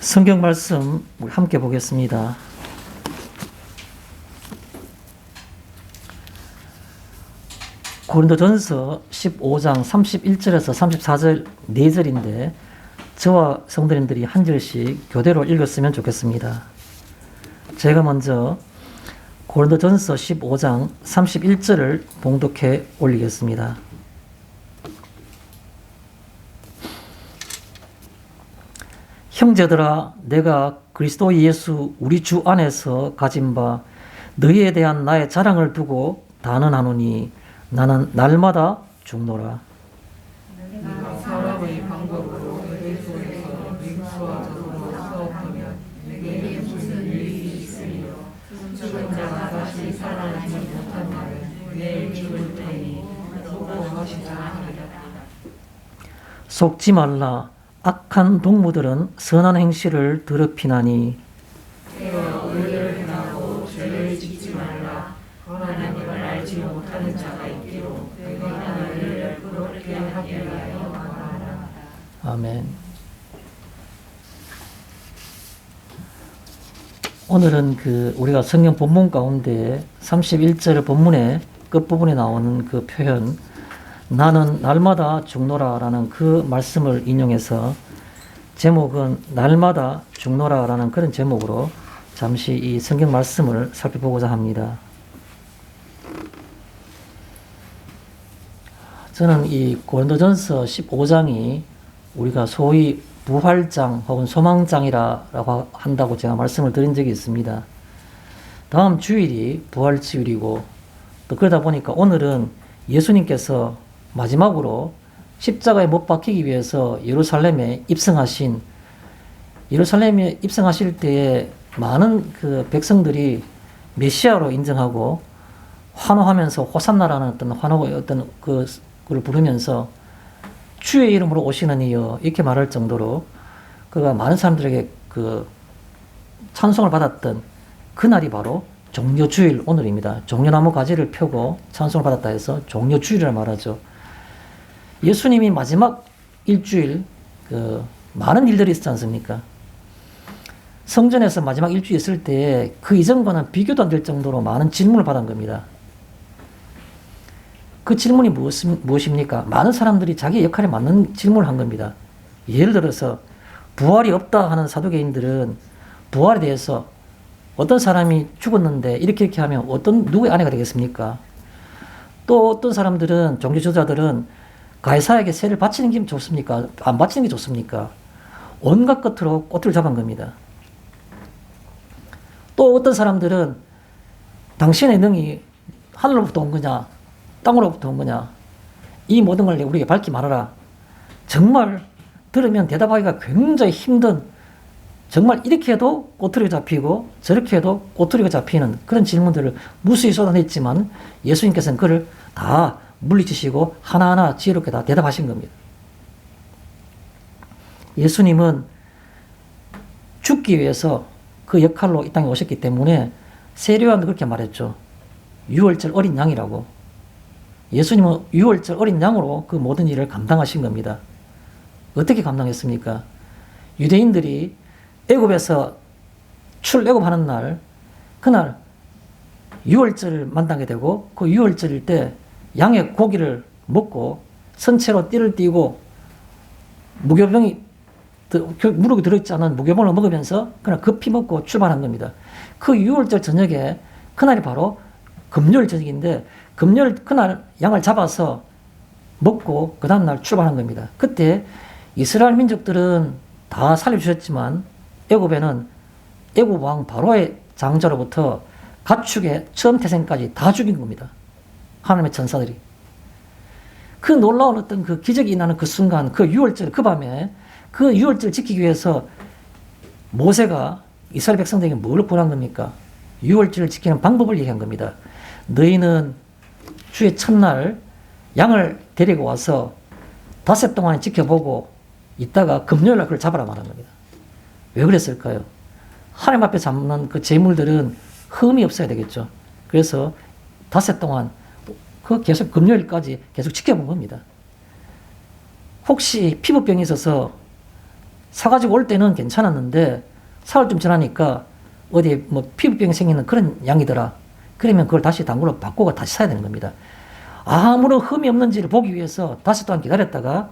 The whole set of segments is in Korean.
성경 말씀 우리 함께 보겠습니다. 고린도전서 15장 31절에서 34절 4절인데 저와 성도님들이 한 절씩 교대로 읽었으면 좋겠습니다. 제가 먼저 고린도전서 15장 31절을 봉독해 올리겠습니다. 형제들아, 내가 그리스도 예수 우리 주 안에서 가진 바 너희에 대한 나의 자랑을 두고 단언하노니 나는 날마다 죽노라. 내가 사람의 방법으로 예수에서 맹수하도록 싸웠다면 내게 무슨 일이 있으리요. 죽은 자가 다시 살아나지 못한 날은 내일 죽을 테니 보고하시자 하리라. 속지 말라. 악한 동무들은 선한 행실을 더럽히나니 깨어 의를 행하고 죄를 짓지 말라. 하나님을 알지 못하는 자가 있기로 내가 너희를 그렇게 하게 하여 말하라. 아멘. 오늘은 우리가 성경 본문 가운데 31절 본문의 끝부분에 나오는 그 표현 나는 날마다 죽노라 라는 그 말씀을 인용해서 제목은 날마다 죽노라 라는 그런 제목으로 잠시 이 성경 말씀을 살펴보고자 합니다. 저는 이 고린도전서 15장이 우리가 소위 부활장 혹은 소망장이라고 한다고 제가 말씀을 드린 적이 있습니다. 다음 주일이 부활주일이고 또 그러다 보니까 오늘은 예수님께서 마지막으로 십자가에 못 박히기 위해서 예루살렘에 입성하실 때에 많은 그 백성들이 메시아로 인정하고 환호하면서 호산나라는 어떤 환호의 어떤 그걸 부르면서 주의 이름으로 오시는 이여 이렇게 말할 정도로 그가 많은 사람들에게 그 찬송을 받았던 그날이 바로 종려주일 오늘입니다. 종려나무 가지를 펴고 찬송을 받았다 해서 종려주일이라 말하죠. 예수님이 마지막 일주일 많은 일들이 있었지 않습니까? 성전에서 마지막 일주일 있을 때 그 이전과는 비교도 안 될 정도로 많은 질문을 받은 겁니다. 그 질문이 무엇입니까? 많은 사람들이 자기 역할에 맞는 질문을 한 겁니다. 예를 들어서 부활이 없다 하는 사두개인들은 부활에 대해서 어떤 사람이 죽었는데 이렇게 하면 누구의 아내가 되겠습니까? 또 어떤 사람들은 종교 지도자들은 가이사에게 세를 바치는 게 좋습니까? 안 바치는 게 좋습니까? 온갖 것으로 꼬투리를 잡은 겁니다. 또 어떤 사람들은 당신의 능이 하늘로부터 온 거냐 땅으로부터 온 거냐 이 모든 걸 우리에게 밝히 말하라. 정말 들으면 대답하기가 굉장히 힘든 정말 이렇게 해도 꼬투리가 잡히고 저렇게 해도 꼬투리가 잡히는 그런 질문들을 무수히 쏟아냈지만 예수님께서는 그를 다 물리치시고 하나하나 지혜롭게 다 대답하신 겁니다. 예수님은 죽기 위해서 그 역할로 이 땅에 오셨기 때문에 세례요한도 그렇게 말했죠. 유월절 어린 양이라고. 예수님은 유월절 어린 양으로 그 모든 일을 감당하신 겁니다. 어떻게 감당했습니까? 유대인들이 애굽에서 출애굽하는 날 그날 유월절을 만나게 되고 그 유월절일 때 양의 고기를 먹고 선체로 띠를 띠고 무교병이 무릎에 들어있지 않은 무교병을 먹으면서 그날 급히 먹고 출발한 겁니다. 그 6월절 저녁에 그날이 바로 금요일 저녁인데 금요일 그날 양을 잡아서 먹고 그 다음날 출발한 겁니다. 그때 이스라엘 민족들은 다 살려주셨지만 애굽에는 애굽 왕 바로의 장자로부터 가축의 처음 태생까지 다 죽인 겁니다. 하나님의 천사들이. 그 놀라운 어떤 그 기적이 일어나는 그 순간, 그 6월절, 그 밤에 그 6월절 지키기 위해서 모세가 이스라엘 백성들에게 뭘 권한 겁니까? 6월절을 지키는 방법을 얘기한 겁니다. 너희는 주의 첫날 양을 데리고 와서 닷새 동안 지켜보고 이따가 금요일날 그걸 잡아라 말한 겁니다. 왜 그랬을까요? 하나님 앞에 잡는 그 제물들은 흠이 없어야 되겠죠. 그래서 닷새 동안 계속 금요일까지 계속 지켜본 겁니다. 혹시 피부병이 있어서 사가지고 올 때는 괜찮았는데 사흘쯤 지나니까 어디 뭐 피부병이 생기는 그런 양이더라. 그러면 그걸 다시 단골로 바꾸고 다시 사야 되는 겁니다. 아무런 흠이 없는지를 보기 위해서 다시 또한 기다렸다가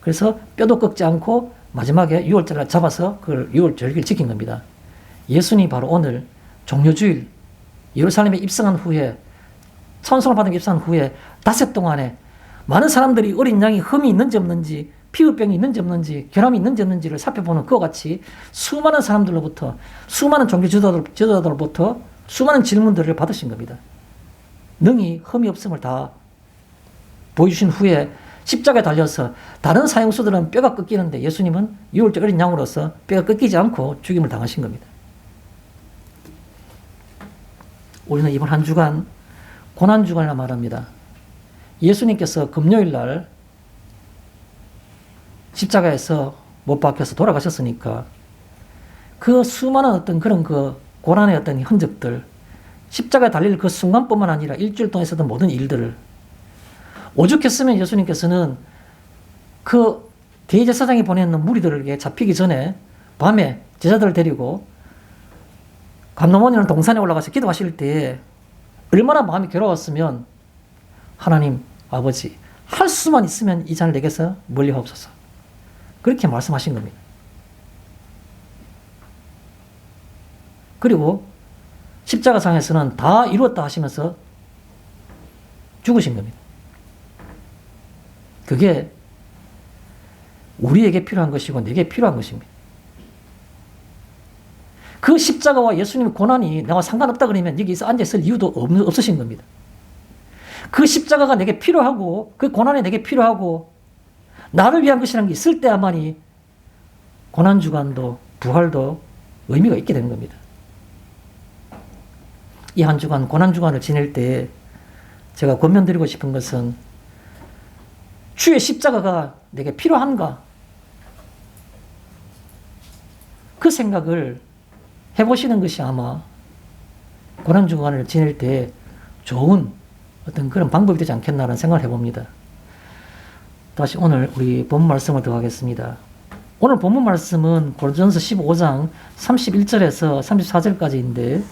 그래서 뼈도 꺾지 않고 마지막에 6월절을 잡아서 그걸 6월 절기를 지킨 겁니다. 예수님이 바로 오늘 종려주일 예루살렘에 입성한 후에 천성을 받은 입성한 후에 닷새 동안에 많은 사람들이 어린 양이 흠이 있는지 없는지 피부병이 있는지 없는지 결함이 있는지 없는지를 살펴보는 그와 같이 수많은 사람들로부터 수많은 종교 지도자들로부터 수많은 질문들을 받으신 겁니다. 능히 흠이 없음을 다 보여주신 후에 십자가에 달려서 다른 사형수들은 뼈가 꺾이는데 예수님은 6월절 어린 양으로서 뼈가 꺾이지 않고 죽임을 당하신 겁니다. 우리는 이번 한 주간 고난주간이라 말합니다. 예수님께서 금요일 날 십자가에서 못 박혀서 돌아가셨으니까 그 수많은 어떤 그런 그 고난의 어떤 흔적들, 십자가에 달릴 그 순간뿐만 아니라 일주일 동안 있었던 모든 일들을 오죽했으면 예수님께서는 그 대제사장이 보내는 무리들에게 잡히기 전에 밤에 제자들을 데리고 감람원이라는 동산에 올라가서 기도하실 때 얼마나 마음이 괴로웠으면 하나님 아버지 할 수만 있으면 이 잔을 내게서 멀리 하옵소서 그렇게 말씀하신 겁니다. 그리고 십자가상에서는 다 이루었다 하시면서 죽으신 겁니다. 그게 우리에게 필요한 것이고 내게 필요한 것입니다. 그 십자가와 예수님의 고난이 나와 상관없다 그러면 여기서 앉아있을 이유도 없으신 겁니다. 그 십자가가 내게 필요하고 그 고난이 내게 필요하고 나를 위한 것이라는 게 있을 때야만이 고난주간도 부활도 의미가 있게 되는 겁니다. 이 한 주간 고난주간을 지낼 때 제가 권면드리고 싶은 것은 주의 십자가가 내게 필요한가? 그 생각을 해보시는 것이 아마 고난주간을 지낼 때 좋은 어떤 그런 방법이 되지 않겠나라는 생각을 해봅니다. 다시 오늘 우리 본문 말씀을 더 하겠습니다. 오늘 본문 말씀은 고린도전서 15장 31절에서 34절까지인데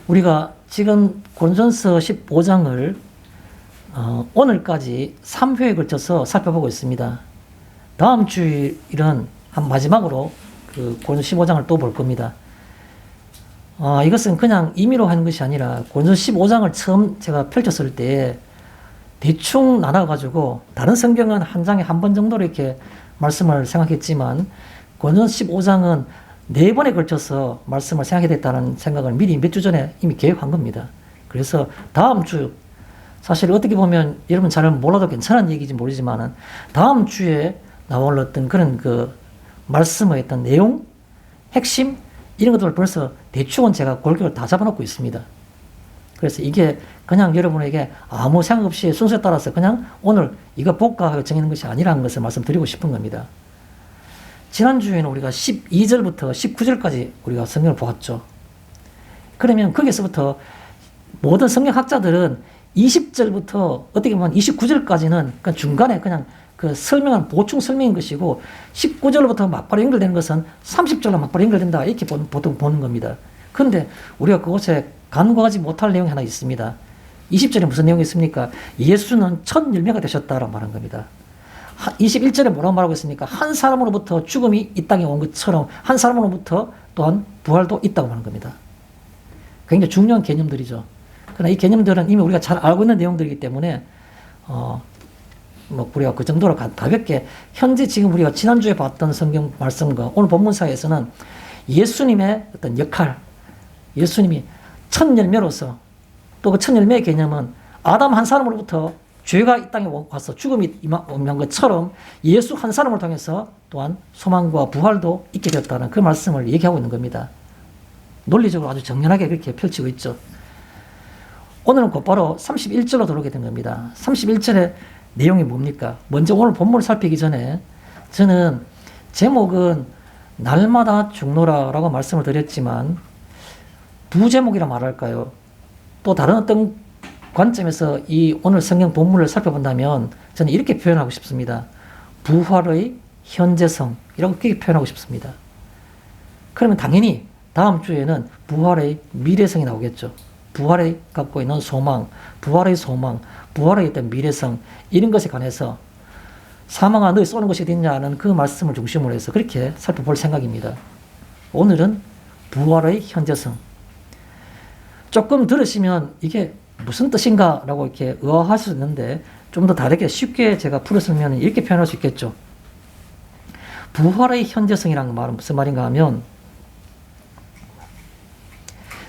우리가 지금 고린도전서 15장을 오늘까지 3회에 걸쳐서 살펴보고 있습니다. 다음 주일은 한 마지막으로 그 고린도서 15장을 또 볼 겁니다. 이것은 그냥 임의로 하는 것이 아니라 고린도서 15장을 처음 제가 펼쳤을 때 대충 나눠가지고 다른 성경은 한 장에 한 번 정도로 이렇게 말씀을 생각했지만 고린도서 15장은 4번에 걸쳐서 말씀을 생각해야 됐다는 생각을 미리 몇 주 전에 이미 계획한 겁니다. 그래서 다음 주 사실 어떻게 보면 여러분 잘 몰라도 괜찮은 얘기인지 모르지만 다음 주에 나올 어떤 그런 그 말씀의 어떤 내용, 핵심 이런 것들을 벌써 대충은 제가 골격을 다 잡아놓고 있습니다. 그래서 이게 그냥 여러분에게 아무 생각 없이 순서에 따라서 그냥 오늘 이거 볼까 하고 정하는 것이 아니라는 것을 말씀드리고 싶은 겁니다. 지난주에는 우리가 12절부터 19절까지 우리가 성경을 보았죠. 그러면 거기서부터 모든 성경학자들은 20절부터 어떻게 보면 29절까지는 그냥 중간에 그냥 그 설명한 보충 설명인 것이고 19절부터 막바로 연결되는 것은 30절로 막바로 연결된다 이렇게 보통 보는 겁니다. 그런데 우리가 그곳에 간과하지 못할 내용이 하나 있습니다. 20절에 무슨 내용이 있습니까? 예수는 첫 열매가 되셨다라고 말한 겁니다. 21절에 뭐라고 말하고 있습니까? 한 사람으로부터 죽음이 이 땅에 온 것처럼 한 사람으로부터 또한 부활도 있다고 하는 겁니다. 굉장히 중요한 개념들이죠. 그러나 이 개념들은 이미 우리가 잘 알고 있는 내용들이기 때문에 뭐 우리가 그 정도로 가볍게 현재 지금 우리가 지난주에 봤던 성경 말씀과 오늘 본문사에서는 예수님의 어떤 역할, 예수님이 첫 열매로서 또 그 첫 열매의 개념은 아담 한 사람으로부터 죄가 이 땅에 와서 죽음이 임한 것처럼 예수 한 사람을 통해서 또한 소망과 부활도 있게 되었다는 그 말씀을 얘기하고 있는 겁니다. 논리적으로 아주 정연하게 그렇게 펼치고 있죠. 오늘은 곧바로 31절로 들어오게 된 겁니다. 31절의 내용이 뭡니까? 먼저 오늘 본문을 살피기 전에 저는 제목은 날마다 죽노라라고 말씀을 드렸지만 부제목이라 말할까요? 또 다른 어떤 관점에서 이 오늘 성경 본문을 살펴본다면 저는 이렇게 표현하고 싶습니다. 부활의 현재성이라고 그렇게 표현하고 싶습니다. 그러면 당연히 다음 주에는 부활의 미래성이 나오겠죠. 부활에 갖고 있는 소망, 부활의 소망, 부활에 있던 미래성, 이런 것에 관해서 사망아 너희 쏘는 것이 어딨냐는 그 말씀을 중심으로 해서 그렇게 살펴볼 생각입니다. 오늘은 부활의 현재성. 조금 들으시면 이게 무슨 뜻인가 라고 이렇게 의아할 수 있는데 좀 더 다르게 쉽게 제가 풀었으면 이렇게 표현할 수 있겠죠. 부활의 현재성이라는 말은 무슨 말인가 하면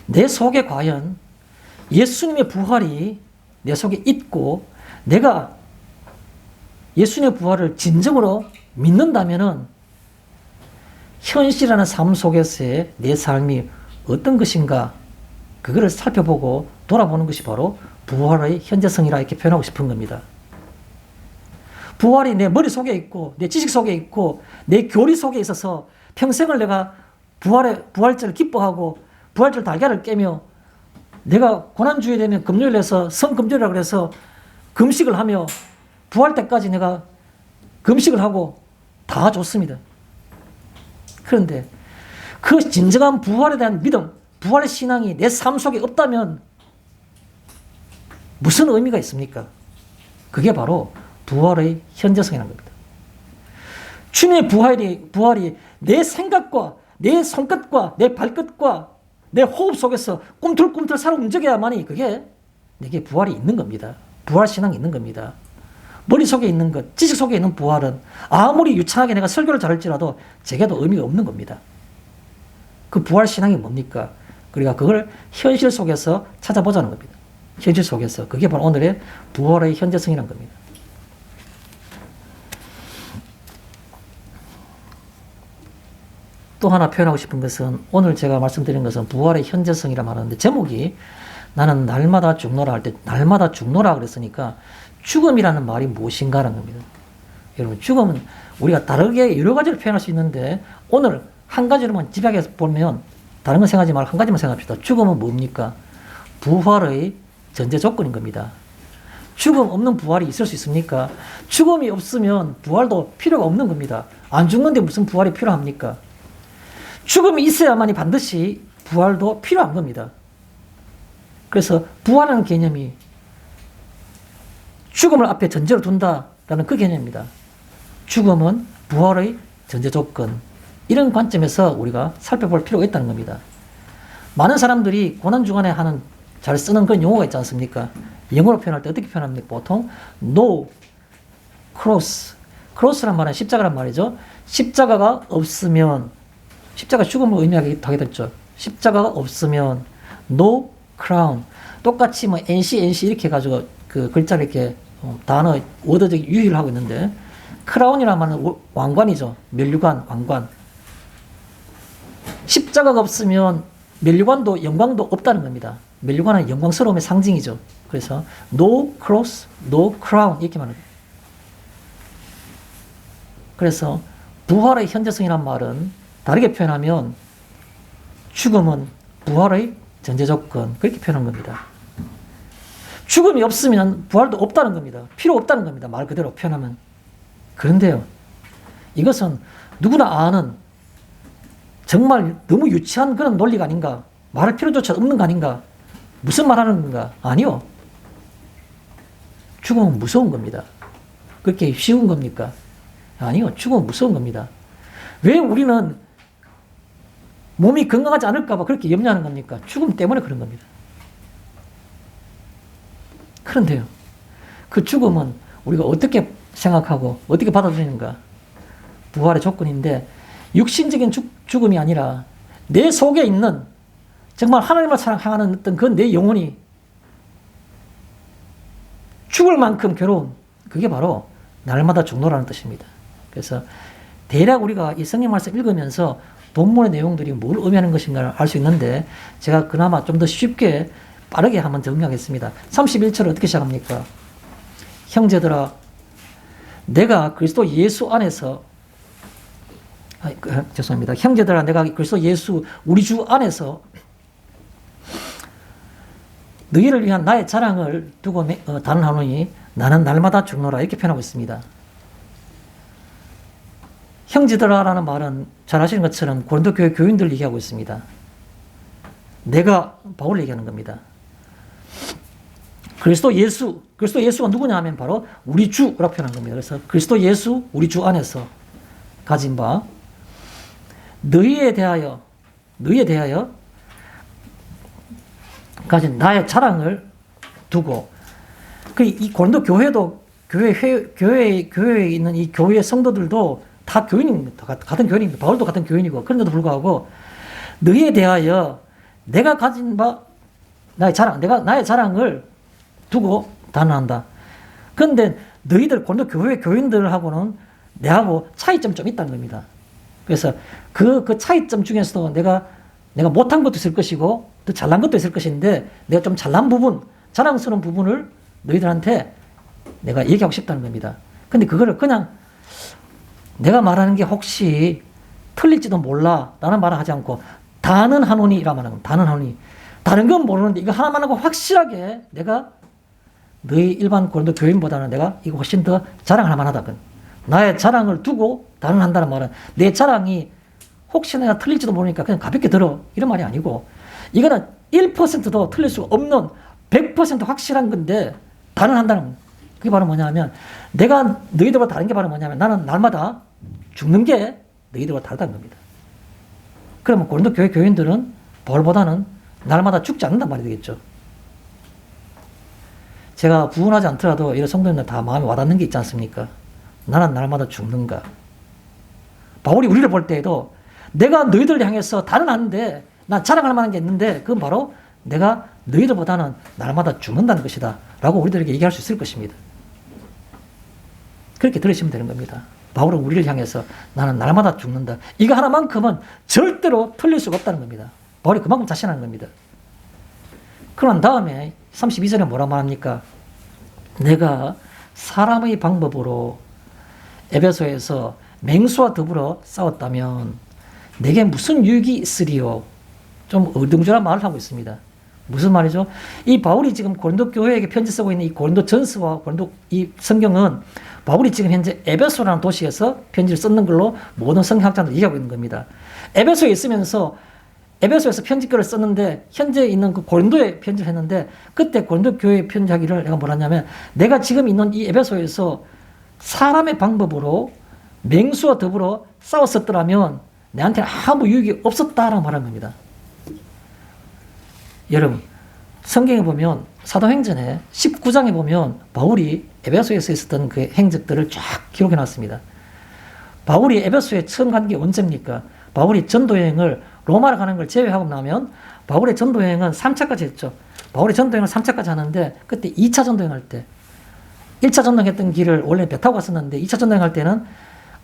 내 속에 과연 예수님의 부활이 내 속에 있고 내가 예수님의 부활을 진정으로 믿는다면은 현실이라는 삶 속에서의 내 삶이 어떤 것인가 그거를 살펴보고 돌아보는 것이 바로 부활의 현재성이라 이렇게 표현하고 싶은 겁니다. 부활이 내 머릿속에 있고 내 지식 속에 있고 내 교리 속에 있어서 평생을 내가 부활절을 기뻐하고 부활절 달걀을 깨며 내가 고난주에 되면 금요일에서 성금요일이라고 그래서 금식을 하며 부활 때까지 내가 금식을 하고 다 좋습니다. 그런데 그 진정한 부활에 대한 믿음, 부활의 신앙이 내 삶 속에 없다면 무슨 의미가 있습니까? 그게 바로 부활의 현재성이라는 겁니다. 주님의 부활이 내 생각과 내 손끝과 내 발끝과 내 호흡 속에서 꿈틀꿈틀 살아 움직여야만이 그게 내게 부활이 있는 겁니다. 부활 신앙이 있는 겁니다. 머릿속에 있는 것, 지식 속에 있는 부활은 아무리 유창하게 내가 설교를 잘할지라도 제게도 의미가 없는 겁니다. 그 부활 신앙이 뭡니까? 우리가 그걸 현실 속에서 찾아보자는 겁니다. 현실 속에서. 그게 바로 오늘의 부활의 현재성이라는 겁니다. 또 하나 표현하고 싶은 것은 오늘 제가 말씀드린 것은 부활의 현재성이라 말하는데 제목이 나는 날마다 죽노라 할 때 날마다 죽노라 그랬으니까 죽음이라는 말이 무엇인가라는 겁니다. 여러분 죽음은 우리가 다르게 여러 가지를 표현할 수 있는데 오늘 한 가지로만 집약해서 보면 다른 거 생각하지 말고 한 가지만 생각합시다. 죽음은 뭡니까? 부활의 전제 조건인 겁니다. 죽음 없는 부활이 있을 수 있습니까? 죽음이 없으면 부활도 필요가 없는 겁니다. 안 죽는데 무슨 부활이 필요합니까? 죽음이 있어야만이 반드시 부활도 필요한 겁니다. 그래서 부활하는 개념이 죽음을 앞에 전제로 둔다라는 그 개념입니다. 죽음은 부활의 전제 조건. 이런 관점에서 우리가 살펴볼 필요가 있다는 겁니다. 많은 사람들이 고난주간에 잘 쓰는 그런 용어가 있지 않습니까? 영어로 표현할 때 어떻게 표현합니까? 보통 no cross. cross란 말은 십자가란 말이죠. 십자가가 없으면 십자가 죽음을 의미하게 됐죠. 십자가가 없으면 no crown. 똑같이 NC 이렇게 해가지고 그 글자를 이렇게 단어 워드적 유희를 하고 있는데 크라운이라는 말은 왕관이죠. 면류관, 왕관. 십자가가 없으면 면류관도 영광도 없다는 겁니다. 면류관은 영광스러움의 상징이죠. 그래서 no cross, no crown 이렇게 말합니다. 그래서 부활의 현재성이란 말은 다르게 표현하면 죽음은 부활의 전제 조건 그렇게 표현한 겁니다. 죽음이 없으면 부활도 없다는 겁니다. 필요 없다는 겁니다. 말 그대로 표현하면. 그런데요, 이것은 누구나 아는 정말 너무 유치한 그런 논리가 아닌가? 말할 필요조차 없는 거 아닌가? 무슨 말 하는 건가? 아니요. 죽음은 무서운 겁니다. 그렇게 쉬운 겁니까? 아니요. 죽음은 무서운 겁니다. 왜 우리는 몸이 건강하지 않을까봐 그렇게 염려하는 겁니까? 죽음 때문에 그런 겁니다. 그런데요, 그 죽음은 우리가 어떻게 생각하고 어떻게 받아들이는가? 부활의 조건인데 육신적인 죽음이 아니라 내 속에 있는 정말 하나님을 사랑하는 어떤 그 내 영혼이 죽을 만큼 괴로운 그게 바로 날마다 죽노라는 뜻입니다. 그래서 대략 우리가 이 성경 말씀 읽으면서 본문의 내용들이 뭘 의미하는 것인가를 알 수 있는데 제가 그나마 좀 더 쉽게 빠르게 한번 정리하겠습니다. 31절을 어떻게 시작합니까? 형제들아 내가 그리스도 예수 안에서 죄송합니다. 형제들아 내가 그리스도 예수 우리 주 안에서 너희를 위한 나의 자랑을 두고 단언하노니 나는 날마다 죽노라 이렇게 표현하고 있습니다. 형제들아라는 말은 잘 아시는 것처럼 고린도 교회 교인들 얘기하고 있습니다. 내가 바울을 얘기하는 겁니다. 그리스도 예수가 누구냐 하면 바로 우리 주라고 표현한 겁니다. 그래서 그리스도 예수, 우리 주 안에서 가진 바, 너희에 대하여 가진 나의 자랑을 두고, 이 고린도 교회도 교회에 있는 이 교회 성도들도 다 교인입니다. 같은 교인입니다. 바울도 같은 교인이고, 그런데도 불구하고 너희에 대하여 내가 가진 바 나의 자랑을 두고 단언한다. 그런데 너희들 고린도 교회 교인들하고는 내하고 차이점이 좀 있다는 겁니다. 그래서 그 차이점 중에서도 내가 못한 것도 있을 것이고 또 잘난 것도 있을 것인데, 내가 좀 잘난 부분, 자랑스러운 부분을 너희들한테 내가 얘기하고 싶다는 겁니다. 근데 그거를 그냥 내가 말하는 게 혹시 틀릴지도 몰라 라는 말을 하지 않고 단언하노니 이라 말하는 겁니다. 단언하노니. 다른 건 모르는데 이거 하나만 하고 확실하게 내가 너희 일반 고린도 교인보다는 내가 이거 훨씬 더 자랑할 만하다. 나의 자랑을 두고 단언한다는 말은 내 자랑이 혹시 내가 틀릴지도 모르니까 그냥 가볍게 들어 이런 말이 아니고, 이거는 1%도 틀릴 수 없는 100% 확실한 건데 단언한다는, 그게 바로 뭐냐 하면 내가 너희들보다 다른 게 바로 뭐냐면 나는 날마다 죽는 게 너희들보다 다르다는 겁니다. 그러면 고린도 교회 교인들은 바울보다는 날마다 죽지 않는단 말이 되겠죠. 제가 부은하지 않더라도 이런 성도님들 다 마음에 와닿는 게 있지 않습니까? 나는 날마다 죽는가. 바울이 우리를 볼 때에도 내가 너희들을 향해서 단언하는데 난 자랑할 만한 게 있는데 그건 바로 내가 너희들보다는 날마다 죽는다는 것이다 라고 우리들에게 얘기할 수 있을 것입니다. 그렇게 들으시면 되는 겁니다. 바울은 우리를 향해서 나는 날마다 죽는다. 이거 하나만큼은 절대로 틀릴 수가 없다는 겁니다. 바울이 그만큼 자신하는 겁니다. 그런 다음에 32절에 뭐라 말합니까? 내가 사람의 방법으로 에베소에서 맹수와 더불어 싸웠다면 내게 무슨 유익이 있으리요? 좀 어등절한 말을 하고 있습니다. 무슨 말이죠? 이 바울이 지금 고린도 교회에게 편지 쓰고 있는 이 고린도 전서와 고린도 이 성경은 바울이 지금 현재 에베소라는 도시에서 편지를 썼는 걸로 모든 성경학자들이 얘기하고 있는 겁니다. 에베소에 있으면서 에베소에서 편지글을 썼는데 현재 있는 그 고린도에 편지를 했는데, 그때 고린도 교회에 편지하기를 내가 뭐라냐면 내가 지금 있는 이 에베소에서 사람의 방법으로 맹수와 더불어 싸웠었더라면 내한테 아무 유익이 없었다라고 말하는 겁니다. 여러분, 성경에 보면 사도행전에 19장에 보면 바울이 에베소에서 있었던 그 행적들을 쫙 기록해 놨습니다. 바울이 에베소에 처음 간 게 언제입니까? 바울이 전도여행을 로마를 가는 걸 제외하고 나면 바울의 전도여행은 3차까지 했죠. 바울의 전도여행을 3차까지 하는데 그때 2차 전도여행할 때 1차 전도했던 길을 원래 배 타고 갔었는데 2차 전도여행할 때는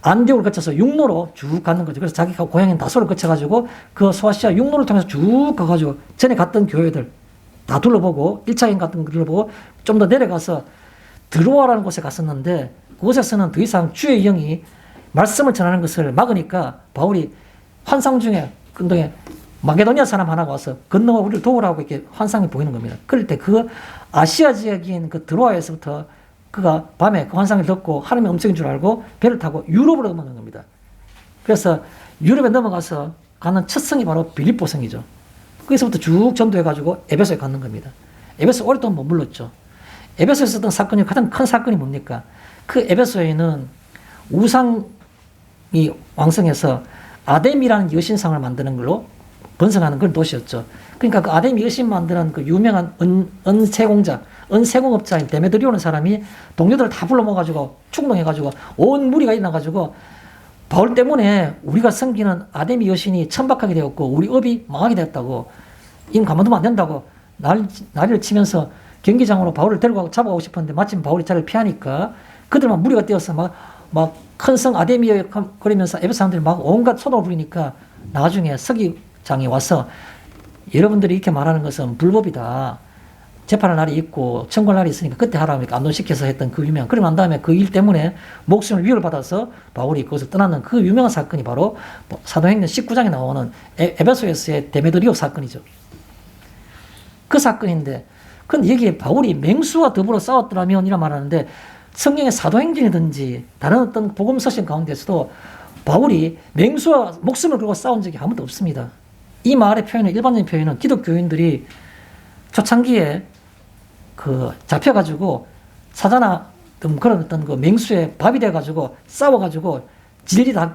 안디옥을 거쳐서 육로로 쭉 가는 거죠. 그래서 자기가 고향인 다소를 거쳐가지고 그 소아시아 육로를 통해서 쭉 가가지고 전에 갔던 교회들 다 둘러보고 1차 여행 갔던 거 둘러보고 좀 더 내려가서 드로아라는 곳에 갔었는데 그곳에서는 더 이상 주의 영이 말씀을 전하는 것을 막으니까 바울이 환상 중에 근동에 마게도니아 사람 하나가 와서 건너와 우리를 도우라고 이렇게 환상이 보이는 겁니다. 그럴 때 그 아시아 지역인 그 드로아에서부터 그가 밤에 그 환상을 듣고 하나님의 음성인 줄 알고 배를 타고 유럽으로 넘어간 겁니다. 그래서 유럽에 넘어가서 가는 첫 성이 바로 빌립보 성이죠. 거기서부터 쭉 전도해가지고 에베소에 가는 겁니다. 에베소 오랫동안 머물렀죠. 에베소에서 있었던 사건이 가장 큰 사건이 뭡니까? 그 에베소에는 우상이 왕성해서 아데미라는 여신상을 만드는 걸로 번성하는 그런 도시였죠. 그러니까 그 아데미 여신 만드는 그 유명한 은세공업자인 데메드리오는 사람이 동료들을 다 불러 모아가지고 충동해가지고 온 무리가 일어나가지고 바울 때문에 우리가 섬기는 아데미 여신이 천박하게 되었고 우리 업이 망하게 되었다고, 이건 가만두면 안 된다고 난리를 치면서 경기장으로 바울을 데리고 잡아가고 싶었는데 마침 바울이 자리를 피하니까 그들만 무리가 뛰어서 막 큰 성 아데미에 그러면서 에베소 사람들이 막 온갖 소동을 부리니까 나중에 서기장이 와서 여러분들이 이렇게 말하는 것은 불법이다. 재판할 날이 있고 청구할 날이 있으니까 그때 하라고 안동시켜서 했던 그 유명한, 그러고 난 다음에 그 일 때문에 목숨을 위협을 받아서 바울이 그것을 떠나는 그 유명한 사건이 바로 사도행전 19장에 나오는 에베소에서의 데메드리오 사건이죠. 그 사건인데, 근데 여기에 바울이 맹수와 더불어 싸웠더라면 이라 말하는데 성경의 사도행전이든지 다른 어떤 복음서신 가운데서도 바울이 맹수와 목숨을 걸고 싸운 적이 아무도 없습니다. 이 말의 표현은, 일반적인 표현은 기독교인들이 초창기에 잡혀가지고 사자나 그런 어떤 맹수에 밥이 돼가지고 싸워가지고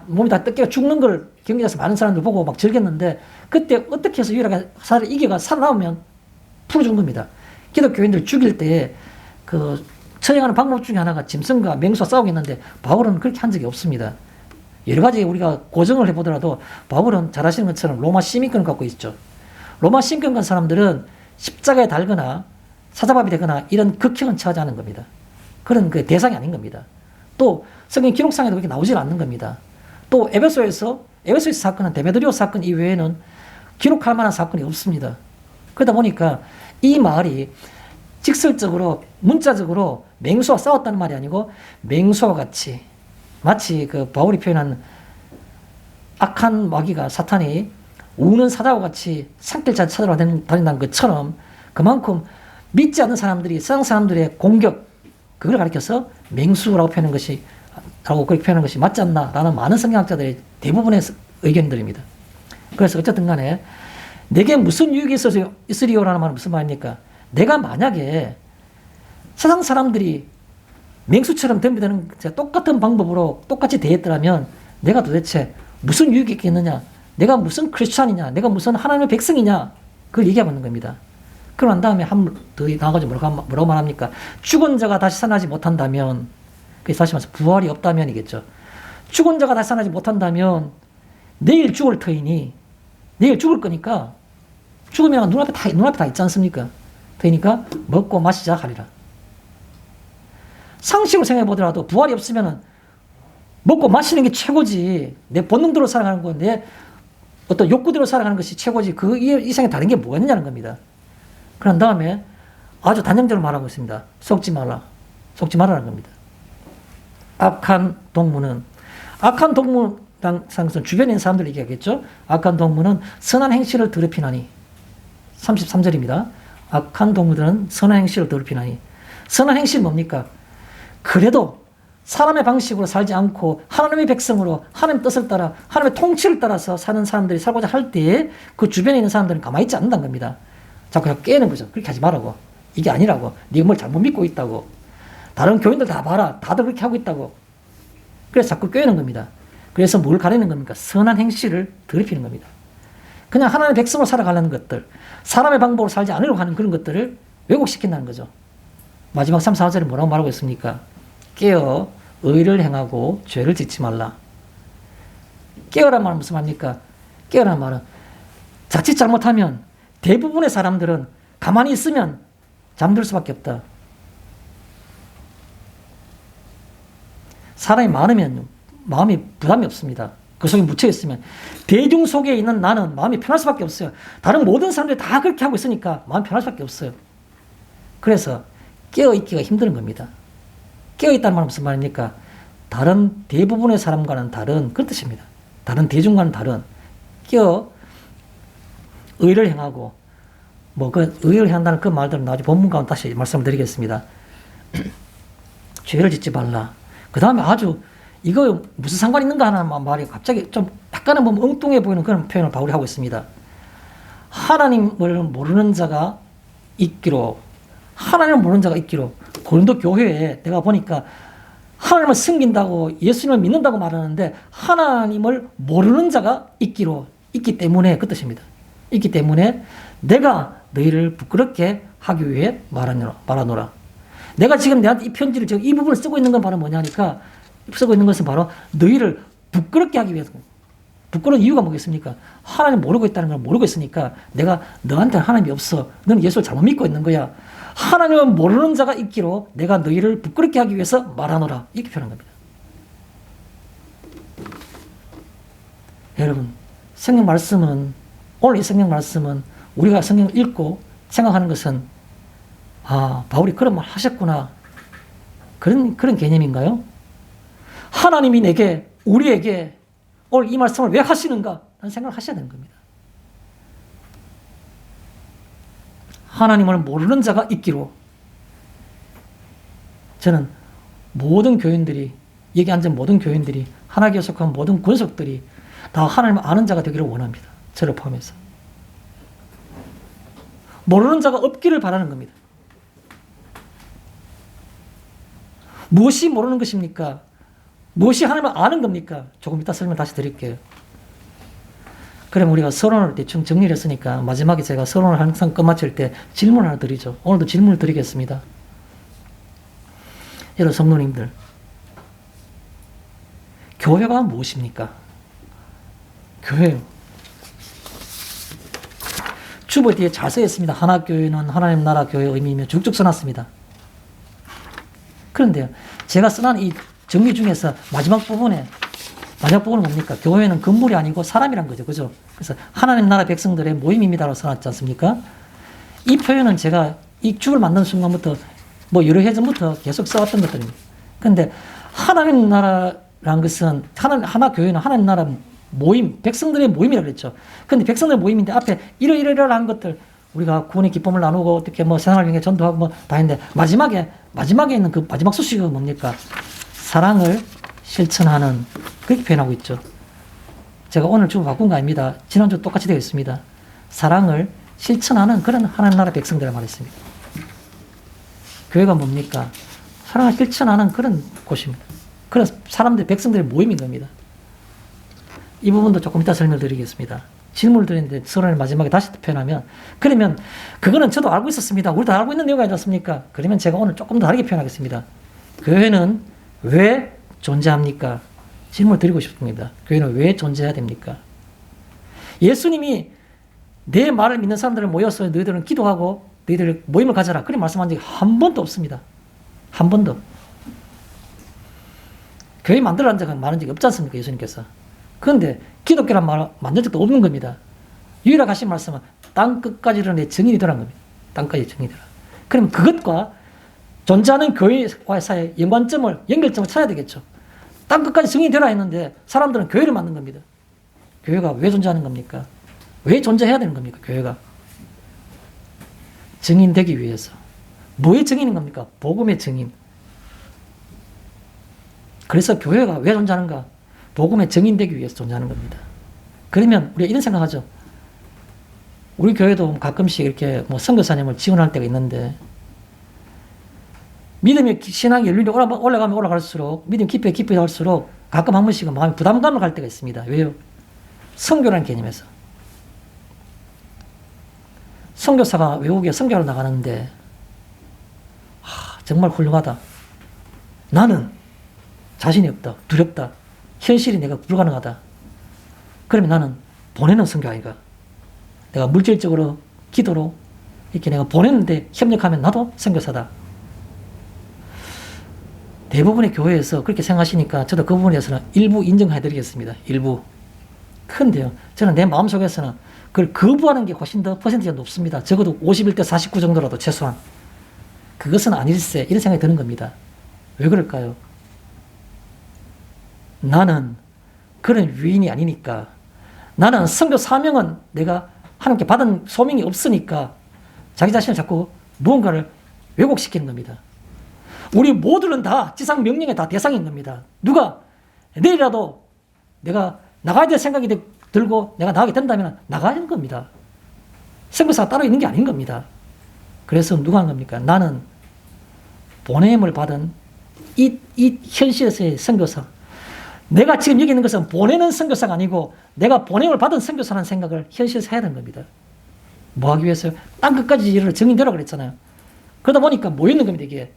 몸이 다 뜯겨 죽는 걸 경기장에서 많은 사람들 보고 막 즐겼는데, 그때 어떻게 해서 유일하게 이겨가 살아나오면 풀어준 겁니다. 기독교인들 죽일 때 처형하는 방법 중에 하나가 짐승과 맹수와 싸우겠는데, 바울은 그렇게 한 적이 없습니다. 여러 가지 우리가 고정을 해보더라도 바울은 잘 아시는 것처럼 로마 시민권을 갖고 있죠. 로마 시민권 간 사람들은 십자가에 달거나 사자밥이 되거나 이런 극형은 처하지 않은 겁니다. 그런 대상이 아닌 겁니다. 또 성경 기록상에도 그렇게 나오질 않는 겁니다. 또 에베소에서 사건은 데메드리오 사건 이외에는 기록할 만한 사건이 없습니다. 그러다 보니까 이 말이 직설적으로 문자적으로 맹수와 싸웠다는 말이 아니고, 맹수와 같이 마치 바울이 표현한 악한 마귀가, 사탄이 우는 사자와 같이 산길 찾아다닌다는 것처럼, 그만큼 믿지 않는 사람들이, 세상 사람들의 공격, 그걸 가리켜서 맹수라고 그렇게 표현하는 것이 맞지 않나라는 많은 성경학자들의 대부분의 의견들입니다. 그래서 어쨌든 간에 내게 무슨 유익이 있으리요라는 말은 무슨 말입니까? 내가 만약에 세상 사람들이 맹수처럼 덤비되는 똑같은 방법으로 똑같이 대했더라면 내가 도대체 무슨 유익이 있겠느냐? 내가 무슨 크리스찬이냐? 내가 무슨 하나님의 백성이냐? 그걸 얘기하고 있는 겁니다. 그러고 난 다음에 한 번 더 나가지고 뭐라고 말합니까? 죽은 자가 다시 살아나지 못한다면, 그래서 다시 말해서 부활이 없다면이겠죠. 죽은 자가 다시 살아나지 못한다면 내일 죽을 터이니, 내일 죽을 거니까, 죽으면 눈앞에 다 있지 않습니까? 그러니까 먹고 마시자 하리라. 상식으로 생각해 보더라도 부활이 없으면 먹고 마시는 게 최고지. 내 본능대로 살아가는 건, 내 어떤 욕구대로 살아가는 것이 최고지. 이 세상에 다른 게 뭐가 있느냐는 겁니다. 그런 다음에 아주 단정적으로 말하고 있습니다. 속지 말라는 겁니다. 악한 동무는 주변에 있는 사람들 얘기하겠죠. 악한 동무는 선한 행실을 더럽히나니. 33절입니다. 악한 동무들은 선한 행실을 더럽히나니. 선한 행실이 뭡니까? 그래도 사람의 방식으로 살지 않고 하나님의 백성으로 하나님의 뜻을 따라 하나님의 통치를 따라서 사는 사람들이 살고자 할 때 그 주변에 있는 사람들은 가만히 있지 않는다는 겁니다. 자꾸 깨는 거죠. 그렇게 하지 말라고. 이게 아니라고. 네가 뭘 잘못 믿고 있다고. 다른 교인들 다 봐라. 다들 그렇게 하고 있다고. 그래서 자꾸 깨는 겁니다. 그래서 뭘 가리는 겁니까? 선한 행실을 더럽히는 겁니다. 그냥 하나님의 백성으로 살아가려는 것들, 사람의 방법으로 살지 않으려고 하는 그런 것들을 왜곡시킨다는 거죠. 마지막 3, 4절에 뭐라고 말하고 있습니까? 깨어 의를 행하고 죄를 짓지 말라. 깨어란 말은 무슨 말입니까? 깨어란 말은 자칫 잘못하면 대부분의 사람들은 가만히 있으면 잠들 수밖에 없다. 사람이 많으면 마음이 부담이 없습니다. 그 속에 묻혀 있으면. 대중 속에 있는 나는 마음이 편할 수밖에 없어요. 다른 모든 사람들이 다 그렇게 하고 있으니까 마음이 편할 수밖에 없어요. 그래서 깨어있기가 힘든 겁니다. 깨어있다는 말은 무슨 말입니까? 다른 대부분의 사람과는 다른 그런 뜻입니다. 다른 대중과는 다른 의를 행하고, 의를 행한다는 그 말들은 나중에 본문 가운데 다시 말씀을 드리겠습니다. 죄를 짓지 말라. 그 다음에 아주 이거 무슨 상관이 있는가 하는 말이 갑자기 좀 약간은 보면 엉뚱해 보이는 그런 표현을 바울이 하고 있습니다. 하나님을 모르는 자가 있기로, 고린도 교회에 내가 보니까 하나님을 섬긴다고 예수님을 믿는다고 말하는데 하나님을 모르는 자가 있기 때문에 그 뜻입니다. 있기 때문에 내가 너희를 부끄럽게 하기 위해 말하노라. 내가 지금 내한테 이 편지를 지금 이 부분을 쓰고 있는 건 바로 뭐냐니까, 쓰고 있는 것은 바로 너희를 부끄럽게 하기 위해서. 부끄러운 이유가 뭐겠습니까? 하나님 모르고 있다는 걸 모르고 있으니까 내가 너한테 하나님이 없어. 너는 예수를 잘못 믿고 있는 거야. 하나님을 모르는 자가 있기로 내가 너희를 부끄럽게 하기 위해서 말하노라. 이렇게 표현한 겁니다. 여러분, 오늘 이 성경 말씀은 우리가 성경을 읽고 생각하는 것은, 바울이 그런 말 하셨구나. 그런 개념인가요? 하나님이 우리에게 오늘 이 말씀을 왜 하시는가? 라는 생각을 하셔야 되는 겁니다. 하나님을 모르는 자가 있기로. 저는 모든 교인들이 여기 앉은 모든 교인들이, 하나님께 속한 모든 권속들이 다 하나님을 아는 자가 되기를 원합니다. 저를 포함해서. 모르는 자가 없기를 바라는 겁니다. 무엇이 모르는 것입니까? 무엇이 하나님을 아는 겁니까? 조금 이따 설명 다시 드릴게요. 그럼 우리가 서론을 대충 정리를 했으니까 마지막에 제가 서론을 항상 끝마칠 때 질문 하나 드리죠. 오늘도 질문을 드리겠습니다. 여러분 성도님들, 교회가 무엇입니까? 교회. 주보 뒤에 잘 써있습니다. 하나교회는 하나님 나라 교회의 의미이며 쭉쭉 써놨습니다. 그런데요, 제가 써놓은 이 정리 중에서 마지막 부분은 뭡니까? 교회는 건물이 아니고 사람이란 거죠. 그죠? 그래서 하나님 나라 백성들의 모임입니다라고 써놨지 않습니까? 이 표현은 제가 이 축을 만드는 순간부터 뭐 여러 해 전부터 계속 써왔던 것들입니다. 그런데 하나님 나라란 것은 하나 교회는 하나님 나라 모임, 백성들의 모임이라고 그랬죠. 그런데 백성들의 모임인데 앞에 이러이러한 것들 우리가 구원의 기쁨을 나누고 어떻게 뭐 세상을 위해 전도하고 뭐 다 했는데 마지막에 있는 그 마지막 수식어가 뭡니까? 사랑을 실천하는, 그렇게 표현하고 있죠. 제가 오늘 주고 바꾼 거 아닙니다. 지난주 똑같이 되어 있습니다. 사랑을 실천하는 그런 하나님 나라 백성들을 말했습니다. 교회가 뭡니까? 사랑을 실천하는 그런 곳입니다. 그런 사람들, 백성들의 모임인 겁니다. 이 부분도 조금 이따 설명드리겠습니다. 질문을 드리는데 서론을 마지막에 다시 표현하면, 그러면 그거는 저도 알고 있었습니다. 우리도 알고 있는 내용이 아니지 않습니까? 그러면 제가 오늘 조금 더 다르게 표현하겠습니다. 교회는 왜 존재합니까? 질문을 드리고 싶습니다. 교회는 왜 존재해야 됩니까? 예수님이 내 말을 믿는 사람들을 모여서 너희들은 기도하고 너희들 모임을 가져라, 그렇게 말씀한 적이 한 번도 없습니다. 한 번도. 교회 만들어라는 적은 많은 적이 없지 않습니까? 예수님께서. 그런데 기독교란 말 만든 적도 없는 겁니다. 유일하게 하신 말씀은 땅 끝까지는 내 증인이 되라는 겁니다. 땅까지 증인이 되라. 그럼 그것과 존재하는 교회와의 사이의 연결점을 찾아야 되겠죠. 땅 끝까지 증인이 되라 했는데 사람들은 교회를 만든 겁니다. 교회가 왜 존재하는 겁니까? 왜 존재해야 되는 겁니까? 교회가. 증인되기 위해서. 뭐의 증인인 겁니까? 복음의 증인. 그래서 교회가 왜 존재하는가? 복음의 증인되기 위해서 존재하는 겁니다. 그러면 우리가 이런 생각하죠. 우리 교회도 가끔씩 이렇게 뭐 선교사님을 지원할 때가 있는데, 믿음의 신앙의 연륜이 올라가면 올라갈수록, 믿음 깊이 갈수록 가끔 한 번씩은 마음이 부담감을 갈 때가 있습니다. 왜요? 선교라는 개념에서. 선교사가 외국에 선교를 나가는데 정말 훌륭하다. 나는 자신이 없다. 두렵다. 현실이 내가 불가능하다. 그러면 나는 보내는 선교아이가, 내가 물질적으로 기도로 이렇게 내가 보내는데 협력하면 나도 선교사다. 대부분의 교회에서 그렇게 생각하시니까 저도 그 부분에 대해서는 일부 인정해드리겠습니다. 일부. 근데요, 저는 내 마음속에서는 그걸 거부하는 게 훨씬 더 퍼센트가 높습니다. 적어도 51대 49 정도라도 최소한. 그것은 아닐세, 이런 생각이 드는 겁니다. 왜 그럴까요? 나는 그런 위인이 아니니까. 나는 선교 사명은 내가 하나님께 받은 소명이 없으니까 자기 자신을 자꾸 무언가를 왜곡시키는 겁니다. 우리 모두는 다 지상 명령의 다 대상인 겁니다. 누가 내일이라도 내가 나가야 될 생각이 들고 내가 나가게 된다면 나가는 겁니다. 선교사가 따로 있는 게 아닌 겁니다. 그래서 누가 하는 겁니까? 나는 보냄을 받은 이 현실에서의 선교사. 내가 지금 여기 있는 것은 보내는 선교사가 아니고 내가 보냄을 받은 선교사라는 생각을 현실에서 해야 되는 겁니다. 뭐 하기 위해서요? 땅 끝까지 증인되라고 그랬잖아요. 그러다 보니까 모이는 겁니다, 이게.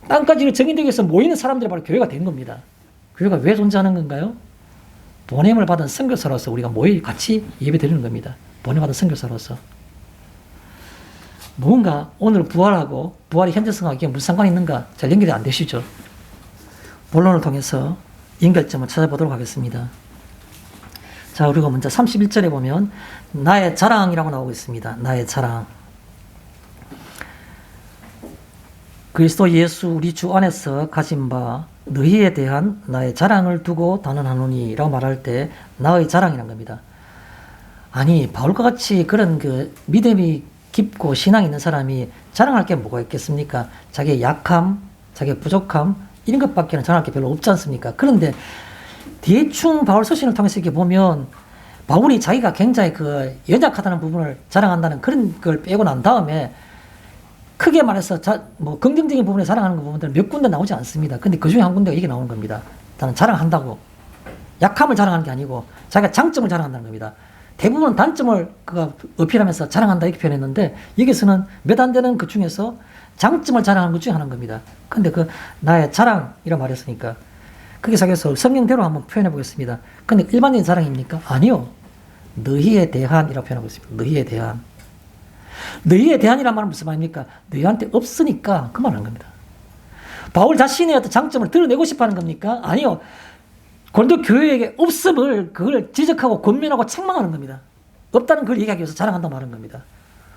땅까지 증인되기 위해서 모이는 사람들이 바로 교회가 된 겁니다. 교회가 왜 존재하는 건가요? 보냄을 받은 선교사로서 우리가 같이 예배드리는 겁니다. 보냄받은 선교사로서. 뭔가 오늘 부활하고 부활이 현재성하고 이게 무슨 상관이 있는가? 잘 연결이 안 되시죠? 본론을 통해서 연결점을 찾아보도록 하겠습니다. 자, 우리가 먼저 31절에 보면 나의 자랑이라고 나오고 있습니다. 나의 자랑. 그리스도 예수 우리 주 안에서 가진 바 너희에 대한 나의 자랑을 두고 단언하노니 라고 말할 때 나의 자랑이란 겁니다. 아니, 바울과 같이 그런 그 믿음이 깊고 신앙이 있는 사람이 자랑할 게 뭐가 있겠습니까? 자기의 약함, 자기의 부족함, 이런 것밖에는 자랑할 게 별로 없지 않습니까? 그런데 대충 바울 서신을 통해서 이렇게 보면 바울이 자기가 굉장히 그 연약하다는 부분을 자랑한다는 그런 걸 빼고 난 다음에 크게 말해서 뭐 긍정적인 부분에 자랑하는 부분들은 몇 군데 나오지 않습니다. 근데 그 중에 한 군데가 이게 나오는 겁니다. 나는 자랑한다고. 약함을 자랑하는 게 아니고 자기가 장점을 자랑한다는 겁니다. 대부분 단점을 어필하면서 자랑한다 이렇게 표현했는데 여기서는 몇 안 되는 그 중에서 장점을 자랑하는 것 중에 하나인 겁니다. 근데 그 나의 자랑이라 말했으니까 거기서 성경대로 한번 표현해 보겠습니다. 근데 일반적인 자랑입니까? 아니요. 너희에 대한이라고 표현하고 있습니다. 너희에 대한. 너희에 대한이란 말은 무슨 말입니까? 너희한테 없으니까 그 말하는 겁니다. 바울 자신의 어떤 장점을 드러내고 싶어 하는 겁니까? 아니요. 고린도 교회에게 없음을 그걸 지적하고 권면하고 책망하는 겁니다. 없다는 걸 얘기하기 위해서 자랑한다고 말하는 겁니다.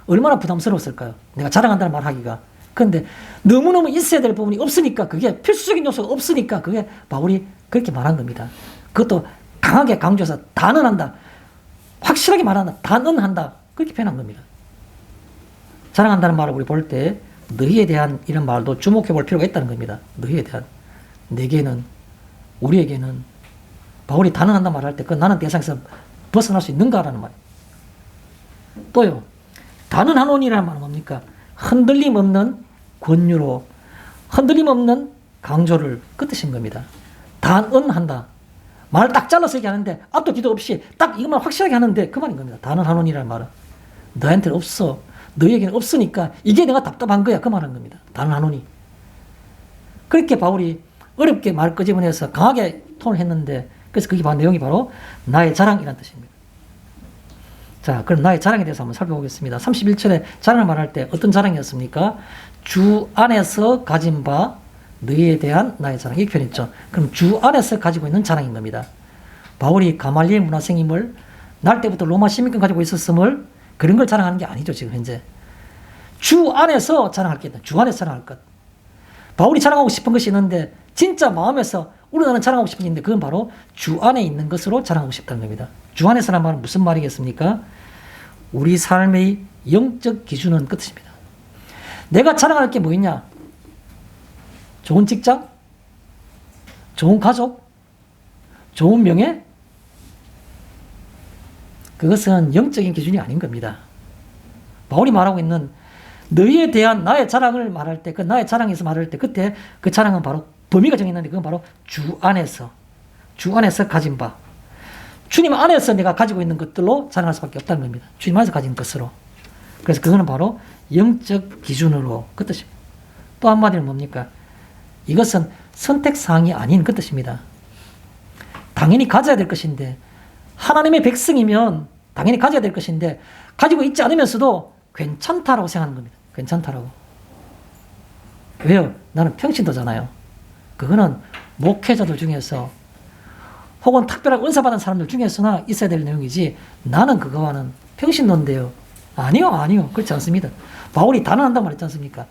얼마나 부담스러웠을까요? 내가 자랑한다는 말 하기가. 그런데 너무너무 있어야 될 부분이 없으니까 그게 필수적인 요소가 없으니까 그게 바울이 그렇게 말한 겁니다. 그것도 강하게 강조해서 단언한다. 확실하게 말한다. 단언한다. 그렇게 표현한 겁니다. 자랑한다는 말을 우리 볼 때 너희에 대한 이런 말도 주목해 볼 필요가 있다는 겁니다. 너희에 대한. 내게는 우리에게는 바울이 단언한다 말할 때 그 나는 대상에서 벗어날 수 있는가라는 말. 또요. 단언하노니라는 말은 뭡니까? 흔들림 없는 권유로 흔들림 없는 강조를 그 뜻인 겁니다. 단언한다. 말을 딱 잘라서 얘기하는데 앞도 뒤도 없이 딱 이것만 확실하게 하는데 그 말인 겁니다. 단언하노니라는 말은 너한테는 없어. 너희에게는 없으니까 이게 내가 답답한 거야. 그 말인 겁니다. 단언하노니. 그렇게 바울이 어렵게 말 끄집어내서 강하게 톤을 했는데 그래서 그게 내용이 바로 나의 자랑이라는 뜻입니다. 자, 그럼 나의 자랑에 대해서 한번 살펴보겠습니다. 31절에 자랑을 말할 때 어떤 자랑이었습니까? 주 안에서 가진 바 너희에 대한 나의 자랑. 이렇게 표현했죠. 그럼 주 안에서 가지고 있는 자랑인 겁니다. 바울이 가말리엘 문화생임을 날 때부터 로마 시민권 가지고 있었음을 그런 걸 자랑하는 게 아니죠. 지금 현재. 주 안에서 자랑할 게 있다. 주 안에서 자랑할 것. 바울이 자랑하고 싶은 것이 있는데 진짜 마음에서 우리나라는 자랑하고 싶은 게 있는데 그건 바로 주 안에 있는 것으로 자랑하고 싶다는 겁니다. 주 안에서란 말은 무슨 말이겠습니까? 우리 삶의 영적 기준은 끝입니다. 내가 자랑할 게 뭐 있냐? 좋은 직장? 좋은 가족? 좋은 명예? 그것은 영적인 기준이 아닌 겁니다. 바울이 말하고 있는 너희에 대한 나의 자랑을 말할 때, 그 나의 자랑에서 말할 때, 그때 그 자랑은 바로 범위가 정해있는데 그건 바로 주 안에서 가진 바. 주님 안에서 내가 가지고 있는 것들로 자랑할 수밖에 없다는 겁니다. 주님 안에서 가진 것으로. 그래서 그거는 바로 영적 기준으로 그 뜻입니다. 또 한마디로 뭡니까? 이것은 선택사항이 아닌 그 뜻입니다. 당연히 가져야 될 것인데 하나님의 백성이면 당연히 가져야 될 것인데 가지고 있지 않으면서도 괜찮다라고 생각하는 겁니다. 괜찮다라고. 왜요? 나는 평신도잖아요. 그거는 목회자들 중에서 혹은 특별한 은사 받은 사람들 중에서나 있어야 될 내용이지 나는 그거와는 평신도인데요. 아니요. 그렇지 않습니다. 바울이 단언한다고 말했지 않습니까?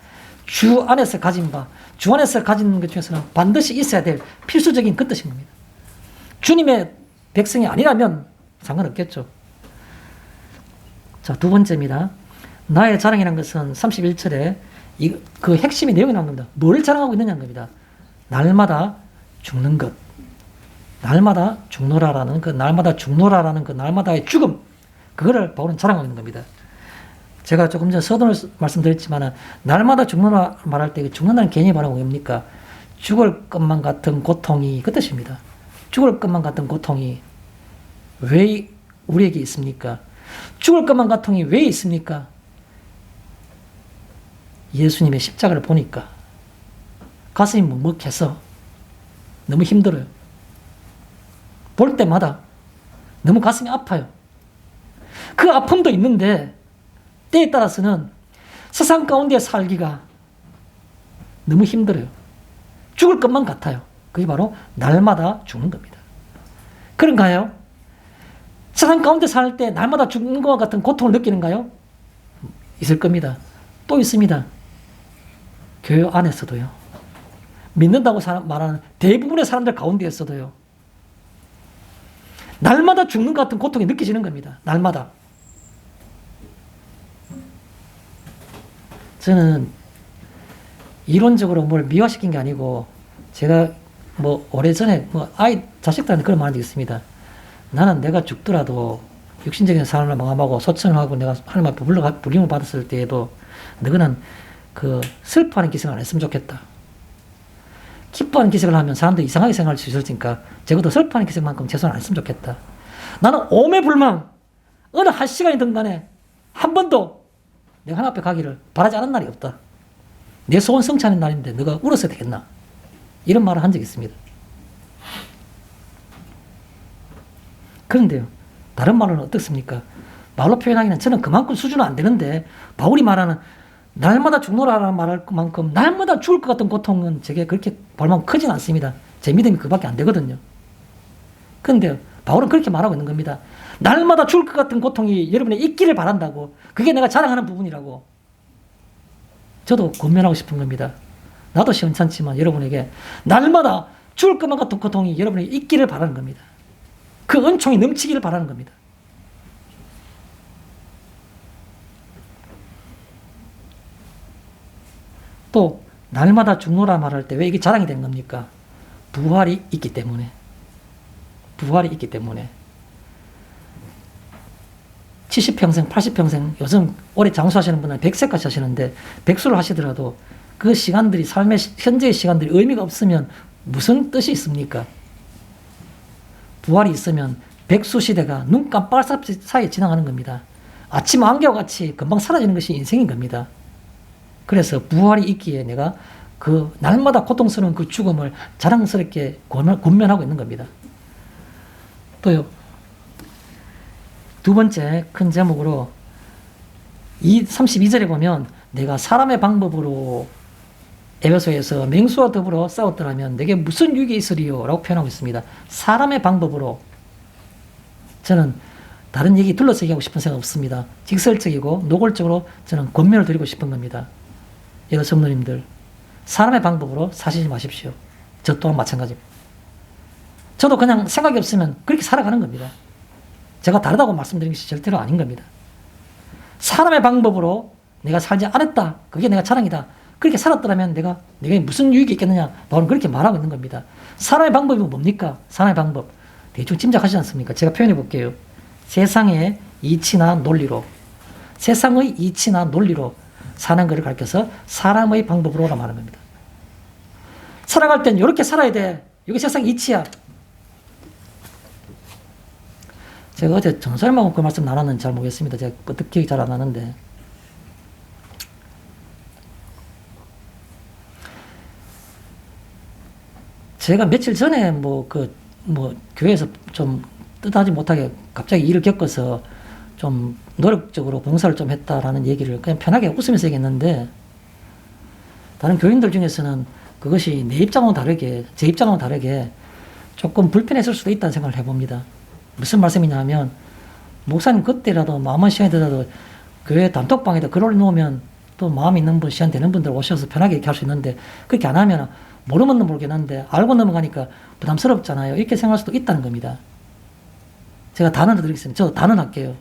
주 안에서 가진 바, 주 안에서 가진 것 중에서는 반드시 있어야 될 필수적인 그 뜻인 겁니다. 주님의 백성이 아니라면 상관없겠죠. 자, 두 번째입니다. 나의 자랑이라는 것은 31절에 그 핵심이 내용이 나온 겁니다. 뭘 자랑하고 있느냐는 겁니다. 날마다 죽는 것. 날마다 죽노라라는 그 날마다의 죽음. 그거를 바울은 자랑하고 있는 겁니다. 제가 조금 전에 서론을 말씀드렸지만 날마다 죽노라 말할 때 죽는다는 개념이 바로 뭡니까? 죽을 것만 같은 고통이 그 뜻입니다. 죽을 것만 같은 고통이 왜 우리에게 있습니까? 죽을 것만 같은 고통이 왜 있습니까? 예수님의 십자가를 보니까 가슴이 먹먹해서 너무 힘들어요. 볼 때마다 너무 가슴이 아파요. 그 아픔도 있는데 때에 따라서는 세상 가운데 살기가 너무 힘들어요. 죽을 것만 같아요. 그게 바로 날마다 죽는 겁니다. 그런가요? 세상 가운데 살 때 날마다 죽는 것과 같은 고통을 느끼는가요? 있을 겁니다. 또 있습니다. 교회 안에서도요. 믿는다고 말하는 대부분의 사람들 가운데에서도요. 날마다 죽는 것 같은 고통이 느껴지는 겁니다. 날마다. 저는 이론적으로 뭘 미화시킨 게 아니고 제가 뭐 오래전에 뭐 아이 자식들한테 그런 말 한 적 있습니다. 나는 내가 죽더라도 육신적인 삶을 마감하고 소천을 하고 내가 하나님 앞에 불림을 받았을 때에도 너희는 그 슬퍼하는 기색을 안 했으면 좋겠다. 기뻐하는 기색을 하면 사람들이 이상하게 생각할 수 있으니까 적어도 슬퍼하는 기색만큼 최소한 안 했으면 좋겠다. 나는 오매불망 어느 한 시간이든 간에 한 번도 내가 하나님 앞에 가기를 바라지 않은 날이 없다. 내 소원 성취하는 날인데 너가 울었어야 되겠나? 이런 말을 한 적이 있습니다. 그런데요, 다른 말은 어떻습니까? 말로 표현하기는 저는 그만큼 수준은 안 되는데 바울이 말하는 날마다 죽노라라는 말할 만큼 날마다 죽을 것 같은 고통은 제게 그렇게 볼만큼 크진 않습니다. 제 믿음이 그밖에 안 되거든요. 그런데 바울은 그렇게 말하고 있는 겁니다. 날마다 죽을 것 같은 고통이 여러분의 있기를 바란다고. 그게 내가 자랑하는 부분이라고. 저도 권면하고 싶은 겁니다. 나도 시원찮지만 여러분에게 날마다 죽을 것만 같은 고통이 여러분에게 있기를 바라는 겁니다. 그 은총이 넘치기를 바라는 겁니다. 또 날마다 죽노라 말할 때 왜 이게 자랑이 되는 겁니까? 부활이 있기 때문에. 부활이 있기 때문에. 70평생, 80평생, 요즘 오래 장수하시는 분은 100세까지 하시는데 백수를 하시더라도 그 시간들이 삶의 현재의 시간들이 의미가 없으면 무슨 뜻이 있습니까? 부활이 있으면 백수 시대가 눈 깜빡 사이에 지나가는 겁니다. 아침 안개와 같이 금방 사라지는 것이 인생인 겁니다. 그래서 부활이 있기에 내가 그 날마다 고통스러운 그 죽음을 자랑스럽게 권면하고 있는 겁니다. 또요, 두 번째 큰 제목으로 32절에 보면 내가 사람의 방법으로 에베소에서 맹수와 더불어 싸웠더라면 내게 무슨 유익이 있으리요? 라고 표현하고 있습니다. 사람의 방법으로. 저는 다른 얘기 둘러서 얘기하고 싶은 생각 없습니다. 직설적이고 노골적으로 저는 권면을 드리고 싶은 겁니다. 여러 성도님들, 사람의 방법으로 사시지 마십시오. 저 또한 마찬가지입니다. 저도 그냥 생각이 없으면 그렇게 살아가는 겁니다. 제가 다르다고 말씀드린 것이 절대로 아닌 겁니다. 사람의 방법으로 내가 살지 않았다. 그게 내가 자랑이다. 그렇게 살았더라면 내가 무슨 유익이 있겠느냐. 바울은 그렇게 말하고 있는 겁니다. 사람의 방법이 뭡니까? 사람의 방법. 대충 짐작하시지 않습니까? 제가 표현해 볼게요. 세상의 이치나 논리로, 세상의 이치나 논리로 사는 것을 가르쳐서 사람의 방법으로라 말하는 겁니다. 살아갈 땐 이렇게 살아야 돼. 이게 세상 이치야. 제가 어제 전설하고 그 말씀 나눴는지 잘 모르겠습니다. 제가 어떻게 기억이 잘 안 나는데. 제가 며칠 전에 교회에서 좀 뜻하지 못하게 갑자기 일을 겪어서 좀 노력적으로 봉사를 좀 했다라는 얘기를 그냥 편하게 웃으면서 얘기했는데, 다른 교인들 중에서는 그것이 내 입장하고 다르게, 제 입장하고 다르게 조금 불편했을 수도 있다는 생각을 해봅니다. 무슨 말씀이냐면, 목사님 그때라도 마음만 시간이 되더라도 교회 단톡방에다 글 올려놓으면 또 마음이 있는 분, 시간 되는 분들 오셔서 편하게 이렇게 할 수 있는데, 그렇게 안 하면 모르면 모르겠는데 알고 넘어가니까 부담스럽잖아요. 이렇게 생각할 수도 있다는 겁니다. 제가 단언을 드리겠습니다. 저도 단언할게요.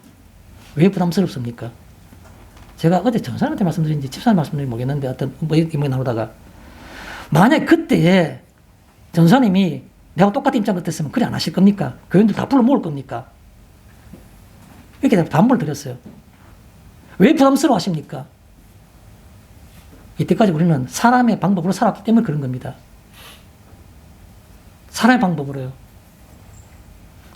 왜 부담스럽습니까? 제가 어제 전사님한테 말씀드린지 집사님 말씀드린지 모르겠는데 어떤 이모에 나오다가, 만약 그때에 전사님이 내가 똑같은 입장 같았으면 그래 안 하실 겁니까? 교인들 다 불러 모을 겁니까? 이렇게 담보를 드렸어요. 왜 부담스러워 하십니까? 이때까지 우리는 사람의 방법으로 살았기 때문에 그런 겁니다. 사람의 방법으로요.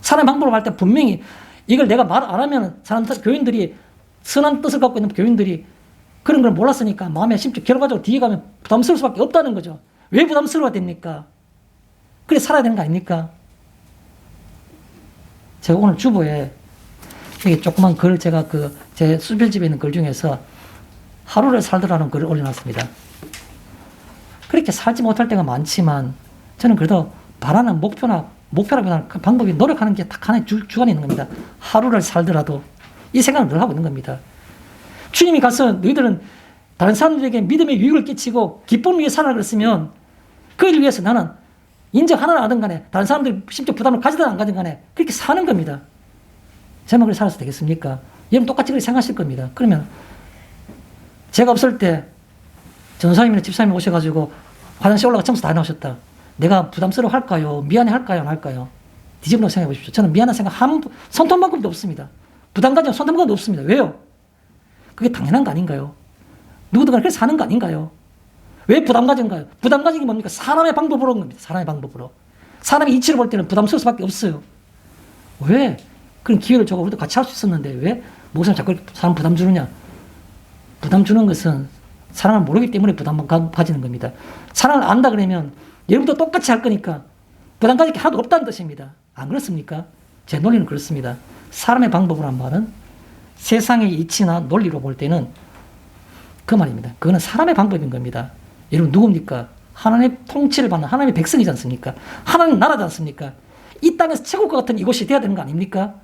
사람의 방법으로 할 때 분명히 이걸 내가 말 안 하면 교인들이, 선한 뜻을 갖고 있는 교인들이 그런 걸 몰랐으니까 마음에 심적 결과적으로 뒤에 가면 부담스러울 수밖에 없다는 거죠. 왜 부담스러워야 됩니까? 그래 살아야 되는 거 아닙니까? 제가 오늘 주보에 여기 조그만 글, 제가 제 수필집에 있는 글 중에서 하루를 살더라는 글을 올려놨습니다. 그렇게 살지 못할 때가 많지만 저는 그래도 바라는 목표라기보다는 그 방법이 노력하는 게 딱 하나의 주관이 있는 겁니다. 하루를 살더라도 이 생각을 늘 하고 있는 겁니다. 주님이 가서 너희들은 다른 사람들에게 믿음의 유익을 끼치고 기쁨을 위해 살아라 그랬으면 그 일을 위해서 나는 인정하든 안 하든 간에 다른 사람들이 심지어 부담을 가지든 안 가지든 간에 그렇게 사는 겁니다. 제가 그렇게 살아서 되겠습니까? 여러분 똑같이 그렇게 생각하실 겁니다. 그러면 제가 없을 때 전사님이나 집사님이 오셔가지고 화장실 올라가 청소 다 해놓으셨다. 내가 부담스러워 할까요? 미안해 할까요? 안 할까요? 뒤집어 생각해 보십시오. 저는 미안한 생각 손톱만큼도 없습니다. 부담 가지면 손톱만큼도 없습니다. 왜요? 그게 당연한 거 아닌가요? 누구든가 그렇게 사는 거 아닌가요? 왜 부담 가진가요? 부담 가진 게 뭡니까? 사람의 방법으로 온 겁니다. 사람의 방법으로. 사람의 이치를 볼 때는 부담스러울 수밖에 없어요. 왜? 그런 기회를 주고 우리도 같이 할 수 있었는데 왜 목사님 자꾸 사람 부담 주느냐? 부담 주는 것은 사랑을 모르기 때문에 부담 가지는 겁니다. 사랑을 안다 그러면 여러분도 똑같이 할 거니까 부담 가질 게 하나도 없다는 뜻입니다. 안 그렇습니까? 제 논리는 그렇습니다. 사람의 방법으로 한 말은 세상의 이치나 논리로 볼 때는 그 말입니다. 그거는 사람의 방법인 겁니다. 여러분 누굽니까? 하나님의 통치를 받는 하나님의 백성이지 않습니까? 하나님 나라지 않습니까? 이 땅에서 천국과 같은 이곳이 돼야 되는 거 아닙니까?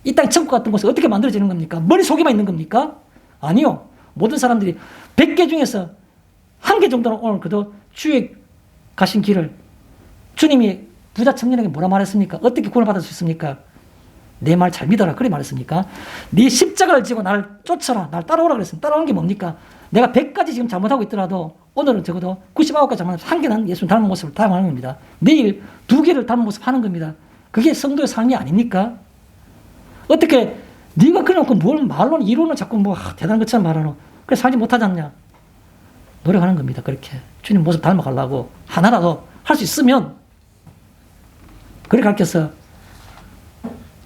이 땅 천국 같은 곳이 어떻게 만들어지는 겁니까? 머릿속에만 있는 겁니까? 아니요. 모든 사람들이 100개 중에서 1개 정도는 오늘 그도 주의 가신 길을 주님이 부자 청년에게 뭐라 말했습니까? 어떻게 구원받을 수 있습니까? 내 말 잘 믿어라. 그래 말했습니까? 네 십자가를 지고 나를 쫓아라. 나를 따라오라 그랬습니다. 따라오는 게 뭡니까? 내가 100가지 지금 잘못하고 있더라도 오늘은 적어도 99가지 잘못하면 1개는 예수님 닮은 모습을 닮아가는 겁니다. 내일 2개를 닮은 모습 하는 겁니다. 그게 성도의 삶이 아닙니까? 어떻게 네가 그래놓고 뭘 말로는 이론은 자꾸 뭐 대단한 것처럼 말하노. 그래 살지 못하지 않냐. 노력하는 겁니다. 그렇게 주님 모습 닮아가려고 하나라도 할 수 있으면 그렇게 가르쳐서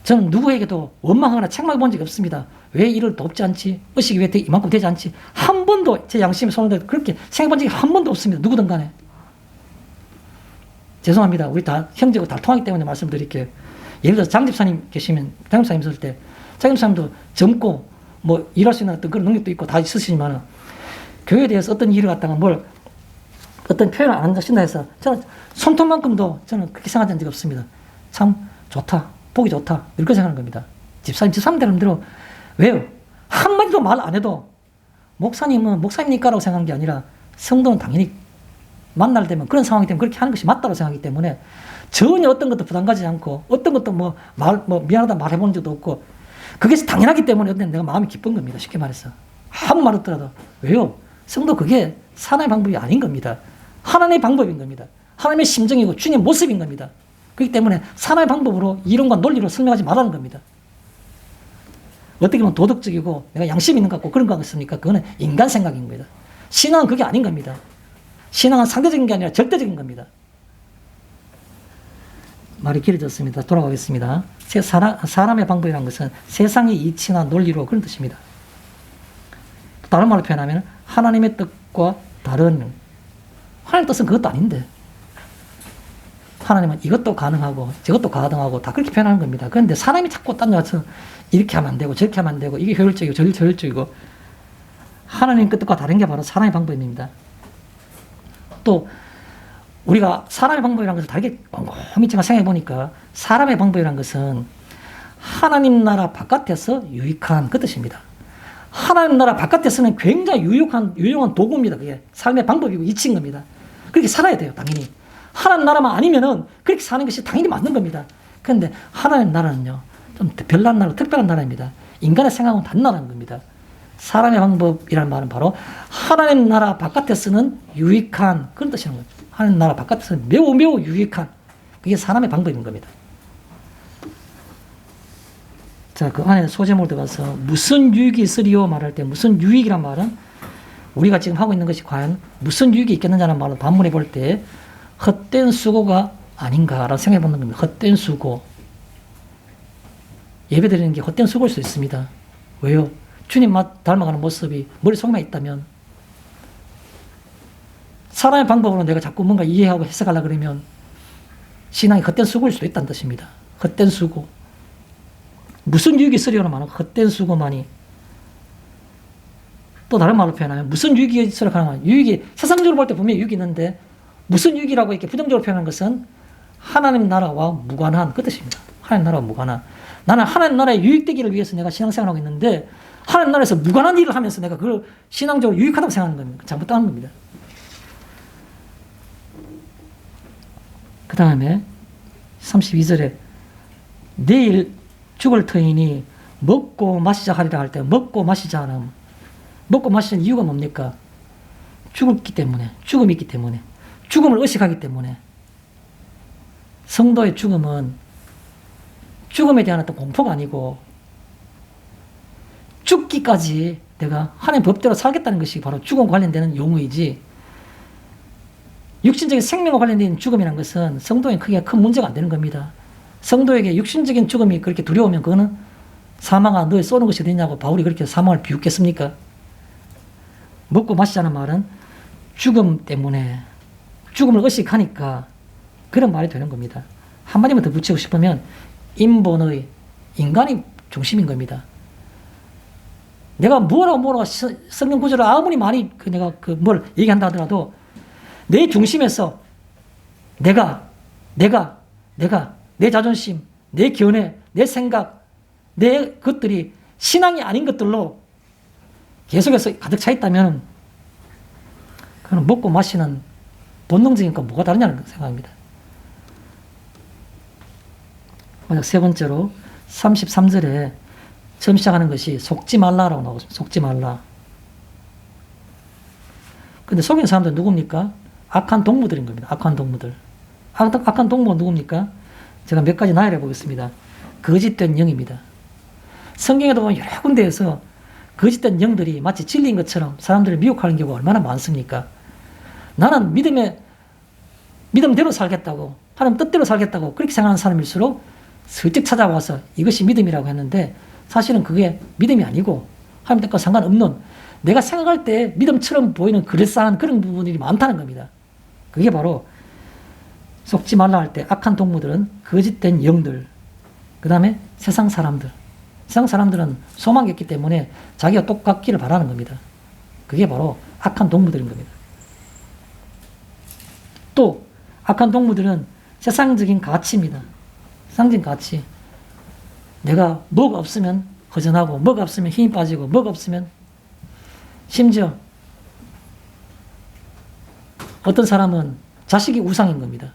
저는 누구에게도 원망하거나 책망해 본 적이 없습니다. 왜 이를 돕지 않지? 의식이 왜 이만큼 되지 않지? 한 번도 제 양심에 손을 대고 그렇게 생각해 본 적이 한 번도 없습니다. 누구든 간에. 죄송합니다. 우리 다 형제고 다 통하기 때문에 말씀드릴게요. 예를 들어서 장 집사님 계시면 장 집사님 있을 때 장 집사님도 젊고 뭐 일할 수 있는 어떤 그런 능력도 있고 다 있으시지만 교회에 대해서 어떤 일을 갖다가 뭘 어떤 표현을 안 하신다 해서 저는 손톱만큼도 저는 그렇게 생각한 적이 없습니다. 참 좋다. 보기 좋다. 이렇게 생각하는 겁니다. 집사님대로 왜요? 한마디도 말 안 해도 목사님은 목사님이니까라고 생각한 게 아니라 성도는 당연히 만날 때면 그런 상황이 되면 그렇게 하는 것이 맞다고 생각하기 때문에 전혀 어떤 것도 부담 가지지 않고 어떤 것도 뭐 미안하다 말해본 적도 없고 그게 당연하기 때문에 내가 마음이 기쁜 겁니다. 쉽게 말해서. 아무 말 없더라도. 왜요? 성도 그게 하나님의 방법이 아닌 겁니다. 하나님의 방법인 겁니다. 하나님의 심정이고 주님의 모습인 겁니다. 그렇기 때문에 하나님의 방법으로 이론과 논리로 설명하지 말라는 겁니다. 어떻게 보면 도덕적이고 내가 양심 있는 것 같고 그런 거 같습니까? 그거는 인간 생각인 겁니다. 신앙은 그게 아닌 겁니다. 신앙은 상대적인 게 아니라 절대적인 겁니다. 말이 길어졌습니다. 돌아가겠습니다. 사람의 방법이라는 것은 세상의 이치나 논리로 그런 뜻입니다. 다른 말로 표현하면 하나님의 뜻과 다른 하나님의 뜻은 그것도 아닌데 하나님은 이것도 가능하고 저것도 가능하고 다 그렇게 표현하는 겁니다. 그런데 사람이 자꾸 딴데와서 이렇게 하면 안 되고 저렇게 하면 안 되고 이게 효율적이고 저게 효율적이고 하나님 뜻과 다른 게 바로 사람의 방법입니다. 또 우리가 사람의 방법이라는 것을 다르게 꼼꼼히 생각해 보니까 사람의 방법이라는 것은 하나님 나라 바깥에서 유익한 그 뜻입니다. 하나님 나라 바깥에서는 굉장히 유용한 도구입니다. 그게 삶의 방법이고 이치인 겁니다. 그렇게 살아야 돼요. 당연히. 하나님 나라만 아니면은 그렇게 사는 것이 당연히 맞는 겁니다. 그런데 하나님 나라는요, 좀 별난 나라, 특별한 나라입니다. 인간의 생각은 다른 나라인 겁니다. 사람의 방법이라는 말은 바로 하나님 나라 바깥에서는 유익한 그런 뜻이라는 거죠. 하나님 나라 바깥에서는 매우 매우 유익한 그게 사람의 방법인 겁니다. 자, 그 안에 소제목을 들어가서 무슨 유익이 있으리요 말할 때 무슨 유익이란 말은 우리가 지금 하고 있는 것이 과연 무슨 유익이 있겠느냐는 말을 반문해 볼 때 헛된 수고가 아닌가라고 생각해 보는 겁니다. 헛된 수고. 예배 드리는 게 헛된 수고일 수 있습니다. 왜요? 주님 닮아가는 모습이 머릿속에만 있다면 사람의 방법으로 내가 자꾸 뭔가 이해하고 해석하려고 그러면 신앙이 헛된 수고일 수도 있다는 뜻입니다. 헛된 수고. 무슨 유익이 있으려는 말은 헛된 수고만이. 또 다른 말로 표현하면 무슨 유익이 있으려고 하는 말. 유익이 세상적으로 볼 때 분명히 유익이 있는데 무슨 유익이라고 이렇게 부정적으로 표현하는 것은 하나님 나라와 무관한 그 뜻입니다. 하나님 나라와 무관한. 나는 하나님 나라에 유익되기를 위해서 내가 신앙생활하고 있는데 하나님 나라에서 무관한 일을 하면서 내가 그걸 신앙적으로 유익하다고 생각하는 겁니다. 잘못된 겁니다. 그 다음에 32절에 내일 죽을 터이니 먹고 마시자 하리라 할 때 먹고 마시자 하면 먹고 마시는 이유가 뭡니까? 죽음이 있기 때문에 죽음을 의식하기 때문에 성도의 죽음은 죽음에 대한 어떤 공포가 아니고 죽기까지 내가 하나님 법대로 살겠다는 것이 바로 죽음과 관련되는 용어이지, 육신적인 생명과 관련된 죽음이라는 것은 성도에게 크게 큰 문제가 안 되는 겁니다. 성도에게 육신적인 죽음이 그렇게 두려우면 그거는 사망아 너의 쏘는 것이 되냐고 바울이 그렇게 사망을 비웃겠습니까? 먹고 마시자는 말은 죽음 때문에 죽음을 의식하니까 그런 말이 되는 겁니다. 한마디만 더 붙이고 싶으면 인본의 인간이 중심인 겁니다. 내가 뭐라고 성경 구절을 아무리 많이 내가 뭘 얘기한다 하더라도 내 중심에서 내가 내 자존심, 내 견해, 내 생각, 내 것들이 신앙이 아닌 것들로 계속해서 가득 차 있다면 그건 먹고 마시는 본능적인 건 뭐가 다르냐는 생각입니다. 만약 세 번째로 33절에 처음 시작하는 것이 속지 말라라고 나오고 있습니다. 속지 말라. 근데 속이는 사람들은 누굽니까? 악한 동무들인 겁니다. 악한 동무들. 악한 동무가 누굽니까? 제가 몇 가지 나열해 보겠습니다. 거짓된 영입니다. 성경에도 보면 여러 군데에서 거짓된 영들이 마치 진리인 것처럼 사람들을 미혹하는 경우가 얼마나 많습니까? 나는 믿음대로 살겠다고, 하나님 뜻대로 살겠다고 그렇게 생각하는 사람일수록 슬쩍 찾아와서 이것이 믿음이라고 했는데 사실은 그게 믿음이 아니고 하나님 뜻과 상관없는, 내가 생각할 때 믿음처럼 보이는 그럴싸한 그런 부분들이 많다는 겁니다. 그게 바로 속지 말라 할 때 악한 동무들은 거짓된 영들, 그 다음에 세상 사람들. 세상 사람들은 소망이 있기 때문에 자기가 똑같기를 바라는 겁니다. 그게 바로 악한 동무들인 겁니다. 또 악한 동무들은 세상적인 가치입니다. 세상적인 가치. 내가 뭐가 없으면 허전하고, 뭐가 없으면 힘이 빠지고, 뭐가 없으면, 심지어 어떤 사람은 자식이 우상인 겁니다.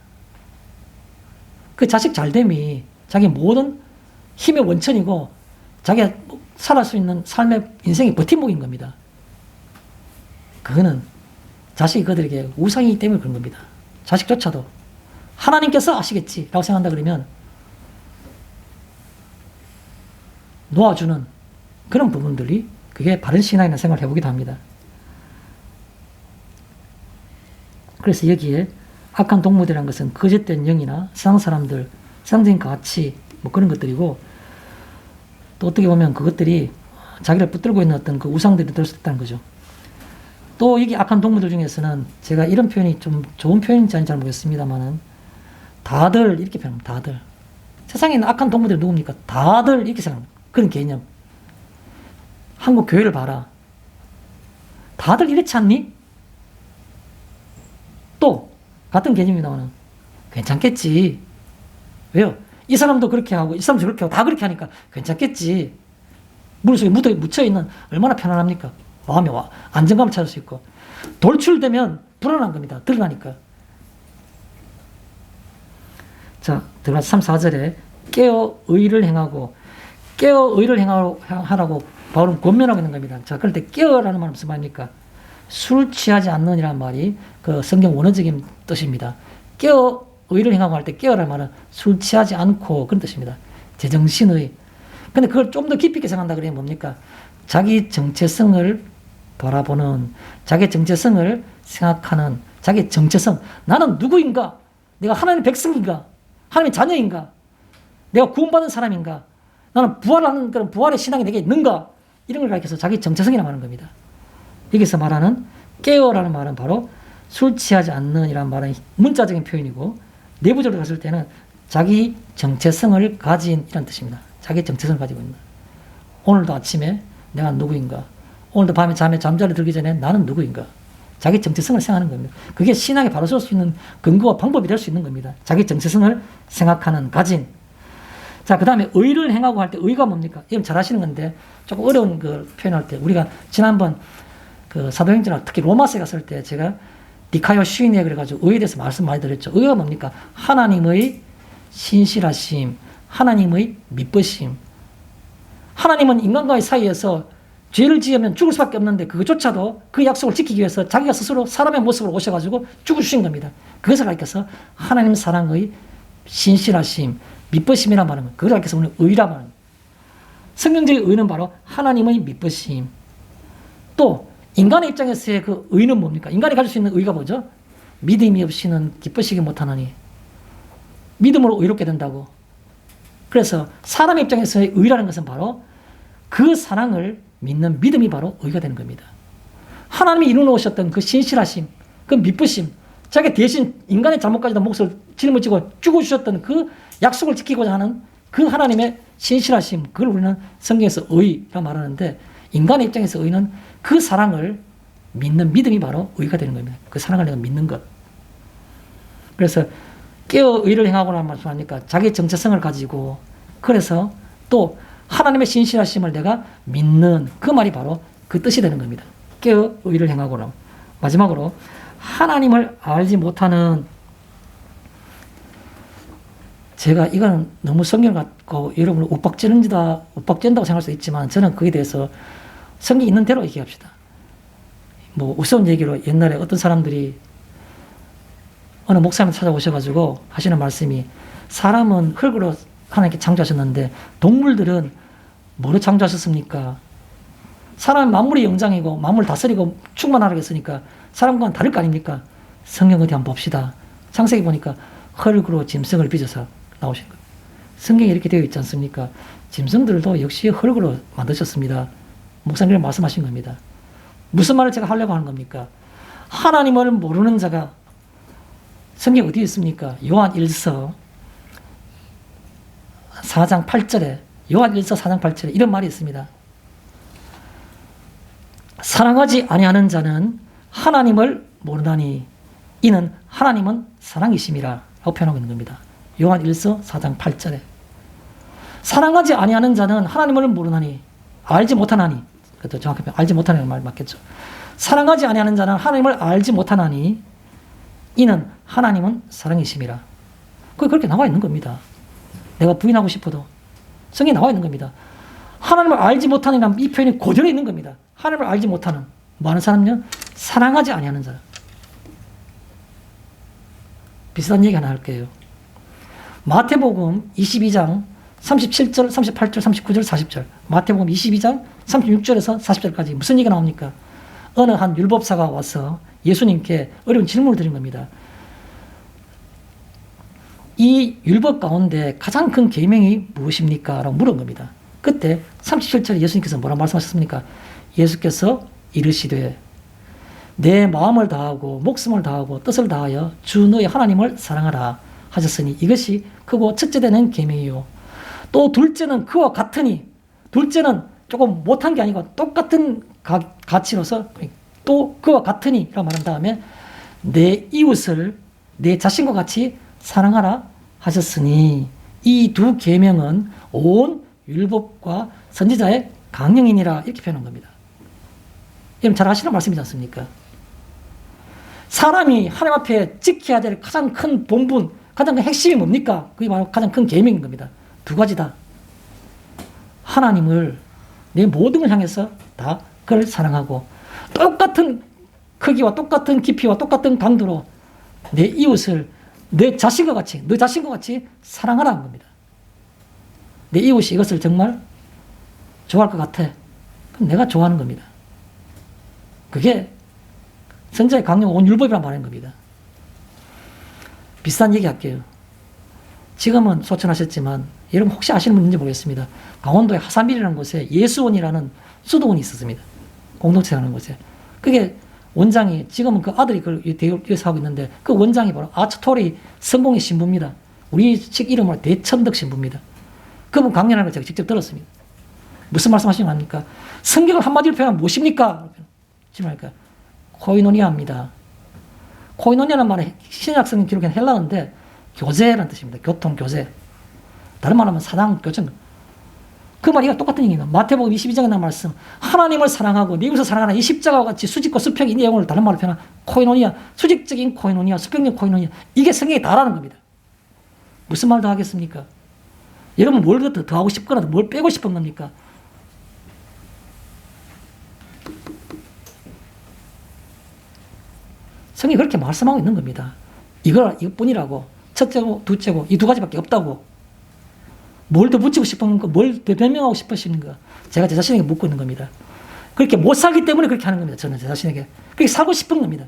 그 자식 잘됨이 자기 모든 힘의 원천이고 자기가 살아갈 수 있는 삶의 인생의 버팀목인 겁니다. 그거는 자식이 그들에게 우상이기 때문에 그런 겁니다. 자식조차도 하나님께서 아시겠지 라고 생각한다 그러면 놓아주는 그런 부분들이 그게 바른 신앙이라는 생각을 해보기도 합니다. 그래서 여기에 악한 동무들이라는 것은 거짓된 영이나 세상 사람들, 세상적인 가치 뭐 그런 것들이고, 또 어떻게 보면 그것들이 자기를 붙들고 있는 어떤 그 우상들이 될 수 있다는 거죠. 또 여기 악한 동무들 중에서는 제가 이런 표현이 좀 좋은 표현인지 아닌지 잘 모르겠습니다만은 다들 이렇게 표현합니다. 다들. 세상에 있는 악한 동무들이 누굽니까? 다들 이렇게 생각합니다. 그런 개념. 한국 교회를 봐라. 다들 이렇지 않니? 또 같은 개념이 나오는, 괜찮겠지. 왜요? 이 사람도 그렇게 하고 이 사람도 저렇게 하고 다 그렇게 하니까 괜찮겠지. 물속에 묻혀있는 얼마나 편안합니까? 마음에 안정감을 찾을 수 있고, 돌출되면 불안한 겁니다. 드러나니까. 자, 들어가서 3, 4절에 깨어 의를 행하고, 깨어 의를 하라고 바울은 권면하고 있는 겁니다. 자, 그럴 때 깨어라는 말은 무슨 말입니까? 술 취하지 않느니라는 말이 그 성경 원어적인 뜻입니다. 깨어 의를 행하고 할 때 깨어라는 말은 술 취하지 않고 그런 뜻입니다. 제정신의. 근데 그걸 좀 더 깊이 있게 생각한다 그러면 뭡니까? 자기 정체성을 바라보는, 자기 정체성을 생각하는, 자기 정체성. 나는 누구인가? 내가 하나님의 백성인가? 하나님의 자녀인가? 내가 구원받은 사람인가? 나는 부활하는 그런 부활의 신앙이 내게 있는가? 이런 걸 가리켜서 자기 정체성이라고 하는 겁니다. 여기서 말하는 깨어라는 말은 바로 술 취하지 않는이라는 말은 문자적인 표현이고, 내부적으로 갔을 때는 자기 정체성을 가진 이런 뜻입니다. 자기 정체성을 가지고 있는. 오늘도 아침에 내가 누구인가? 오늘도 밤에 잠자리 들기 전에 나는 누구인가? 자기 정체성을 생각하는 겁니다. 그게 신앙에 바로 설 수 있는 근거와 방법이 될 수 있는 겁니다. 자기 정체성을 생각하는, 가진. 자, 그 다음에 의를 행하고 할 때 의가 뭡니까? 이건 잘 아시는 건데 조금 어려운 걸 표현할 때, 우리가 지난번 그 사도행전이나 특히 로마서에 갔을 때 제가 디카요 슈이네 그래가지고 의에 대해서 말씀 많이 드렸죠. 의가 뭡니까? 하나님의 신실하심, 하나님의 미쁘심. 하나님은 인간과의 사이에서 죄를 지으면 죽을 수밖에 없는데 그것조차도 그 약속을 지키기 위해서 자기가 스스로 사람의 모습으로 오셔가지고 죽어주신 겁니다. 그것을 가리켜서 하나님 사랑의 신실하심, 미쁘심이란 말은 그걸 알게 해서 우리는 의란 말입니다. 성경적인 의는 바로 하나님의 미쁘심. 또 인간의 입장에서의 그 의는 뭡니까? 인간이 가질 수 있는 의가 뭐죠? 믿음이 없이는 기쁘시기 못하나니. 믿음으로 의롭게 된다고. 그래서 사람의 입장에서의 의라는 것은 바로 그 사랑을 믿는 믿음이 바로 의가 되는 겁니다. 하나님이 이루어놓으셨던 그 신실하심, 그 미쁘심, 자기 대신 인간의 잘못까지도 몫을 짊어지고 죽어주셨던 그 약속을 지키고자 하는 그 하나님의 신실하심, 그걸 우리는 성경에서 의라고 말하는데, 인간의 입장에서 의는 그 사랑을 믿는 믿음이 바로 의가 되는 겁니다. 그 사랑을 내가 믿는 것. 그래서 깨어 의를 행하고라는 말씀하니까 자기 정체성을 가지고, 그래서 또 하나님의 신실하심을 내가 믿는 그 말이 바로 그 뜻이 되는 겁니다. 깨어 의를 행하고라. 마지막으로 하나님을 알지 못하는, 제가 이거는 너무 성경 같고 여러분을 윽박지른다고 생각할 수 있지만, 저는 거기에 대해서 성경이 있는 대로 얘기합시다. 뭐 우스운 얘기로, 옛날에 어떤 사람들이 어느 목사님 찾아오셔가지고 하시는 말씀이, 사람은 흙으로 하나님께 창조하셨는데 동물들은 뭐로 창조하셨습니까? 사람은 만물의 영장이고 만물 다스리고 충만하라고 했으니까 사람과는 다를 거 아닙니까? 성경 어디 한번 봅시다. 창세기 보니까 흙으로 짐승을 빚어서 나오신 거예요. 성경에 이렇게 되어 있지 않습니까? 짐승들도 역시 흙으로 만드셨습니다. 목사님이 말씀하신 겁니다. 무슨 말을 제가 하려고 하는 겁니까? 하나님을 모르는 자가, 성경 어디에 있습니까? 요한 1서 4장 8절에, 요한 1서 4장 8절에 이런 말이 있습니다. 사랑하지 아니하는 자는 하나님을 모르나니 이는 하나님은 사랑이심이라 라고 표현하고 있는 겁니다. 요한 1서 4장 8절에 사랑하지 아니하는 자는 하나님을 모르나니, 알지 못하나니, 그것도 정확히 알지 못하는 말 맞겠죠. 사랑하지 아니하는 자는 하나님을 알지 못하나니 이는 하나님은 사랑이심이라. 그렇게 나와 있는 겁니다. 내가 부인하고 싶어도 성경에 나와 있는 겁니다. 하나님을 알지 못하는 이 표현이 고절해 있는 겁니다. 하나님을 알지 못하는, 뭐 하는 사람은요? 사랑하지 아니하는 자. 비슷한 얘기 하나 할게요. 마태복음 22장 37절, 38절, 39절, 40절. 마태복음 22장 36절에서 40절까지 무슨 얘기가 나옵니까? 어느 한 율법사가 와서 예수님께 어려운 질문을 드린 겁니다. 이 율법 가운데 가장 큰 계명이 무엇입니까? 라고 물은 겁니다. 그때 37절에 예수님께서 뭐라고 말씀하셨습니까? 예수께서 이르시되 내 마음을 다하고 목숨을 다하고 뜻을 다하여 주 너의 하나님을 사랑하라 하셨으니 이것이 크고 첫째 되는 계명이요. 또 둘째는 그와 같으니, 둘째는 조금 못한 게 아니고 똑같은 가치로서 또 그와 같으니 라고 말한 다음에 내 이웃을 내 자신과 같이 사랑하라 하셨으니 이 두 계명은 온 율법과 선지자의 강령이니라 이렇게 표현한 겁니다. 여러분 잘 아시는 말씀이지 않습니까? 사람이 하나님 앞에 지켜야 될 가장 큰 본분, 가장 큰 핵심이 뭡니까? 그게 바로 가장 큰 계명인 겁니다. 두 가지다. 하나님을 내 모든 걸 향해서 다 그를 사랑하고 똑같은 크기와 똑같은 깊이와 똑같은 강도로 내 이웃을 내 자신과 같이, 너 자신과 같이 사랑하라는 겁니다. 내 이웃이 이것을 정말 좋아할 것 같아. 그럼 내가 좋아하는 겁니다. 그게 선지자의 강령 온 율법이란 말인 겁니다. 비슷한 얘기 할게요. 지금은 소천하셨지만 여러분 혹시 아시는 분인지 모르겠습니다. 강원도의 하산빌이라는 곳에 예수원이라는 수도원이 있었습니다. 공동체라는 곳에. 그게 원장이, 지금은 그 아들이 그걸 대여서 하고 있는데 그 원장이 바로 아츠토리 성공의 신부입니다. 우리식 이름으로 대천덕 신부입니다. 그분 강연하는 걸 제가 직접 들었습니다. 무슨 말씀하시는 거 아닙니까? 성경을 한마디로 표현하면 무엇입니까? 그러니까 코이노니아입니다. 코이노니아는 말은 신약 성경 기록엔 헬라어인데 교제라는 뜻입니다. 교통, 교제. 다른 말하면 사랑, 교정. 그 말이가 똑같은 얘기입니다. 마태복음 22장에 나온 말씀, 하나님을 사랑하고 네 이웃을 사랑하는 이 십자가와 같이 수직과 수평 이 내용을 다른 말로 표현한 코이노니아, 수직적인 코이노니아, 수평적 코이노니아, 이게 성경에 다라는 겁니다. 무슨 말 더 하겠습니까? 여러분 뭘 더 하고 싶거나 뭘 빼고 싶은 겁니까? 성경이 그렇게 말씀하고 있는 겁니다. 이것뿐이라고. 첫째고 둘째고 이 두 가지밖에 없다고. 뭘 더 붙이고 싶은가, 뭘 더 변명하고 싶으신가, 제가 제 자신에게 묻고 있는 겁니다. 그렇게 못 살기 때문에 그렇게 하는 겁니다. 저는 제 자신에게 그렇게 살고 싶은 겁니다.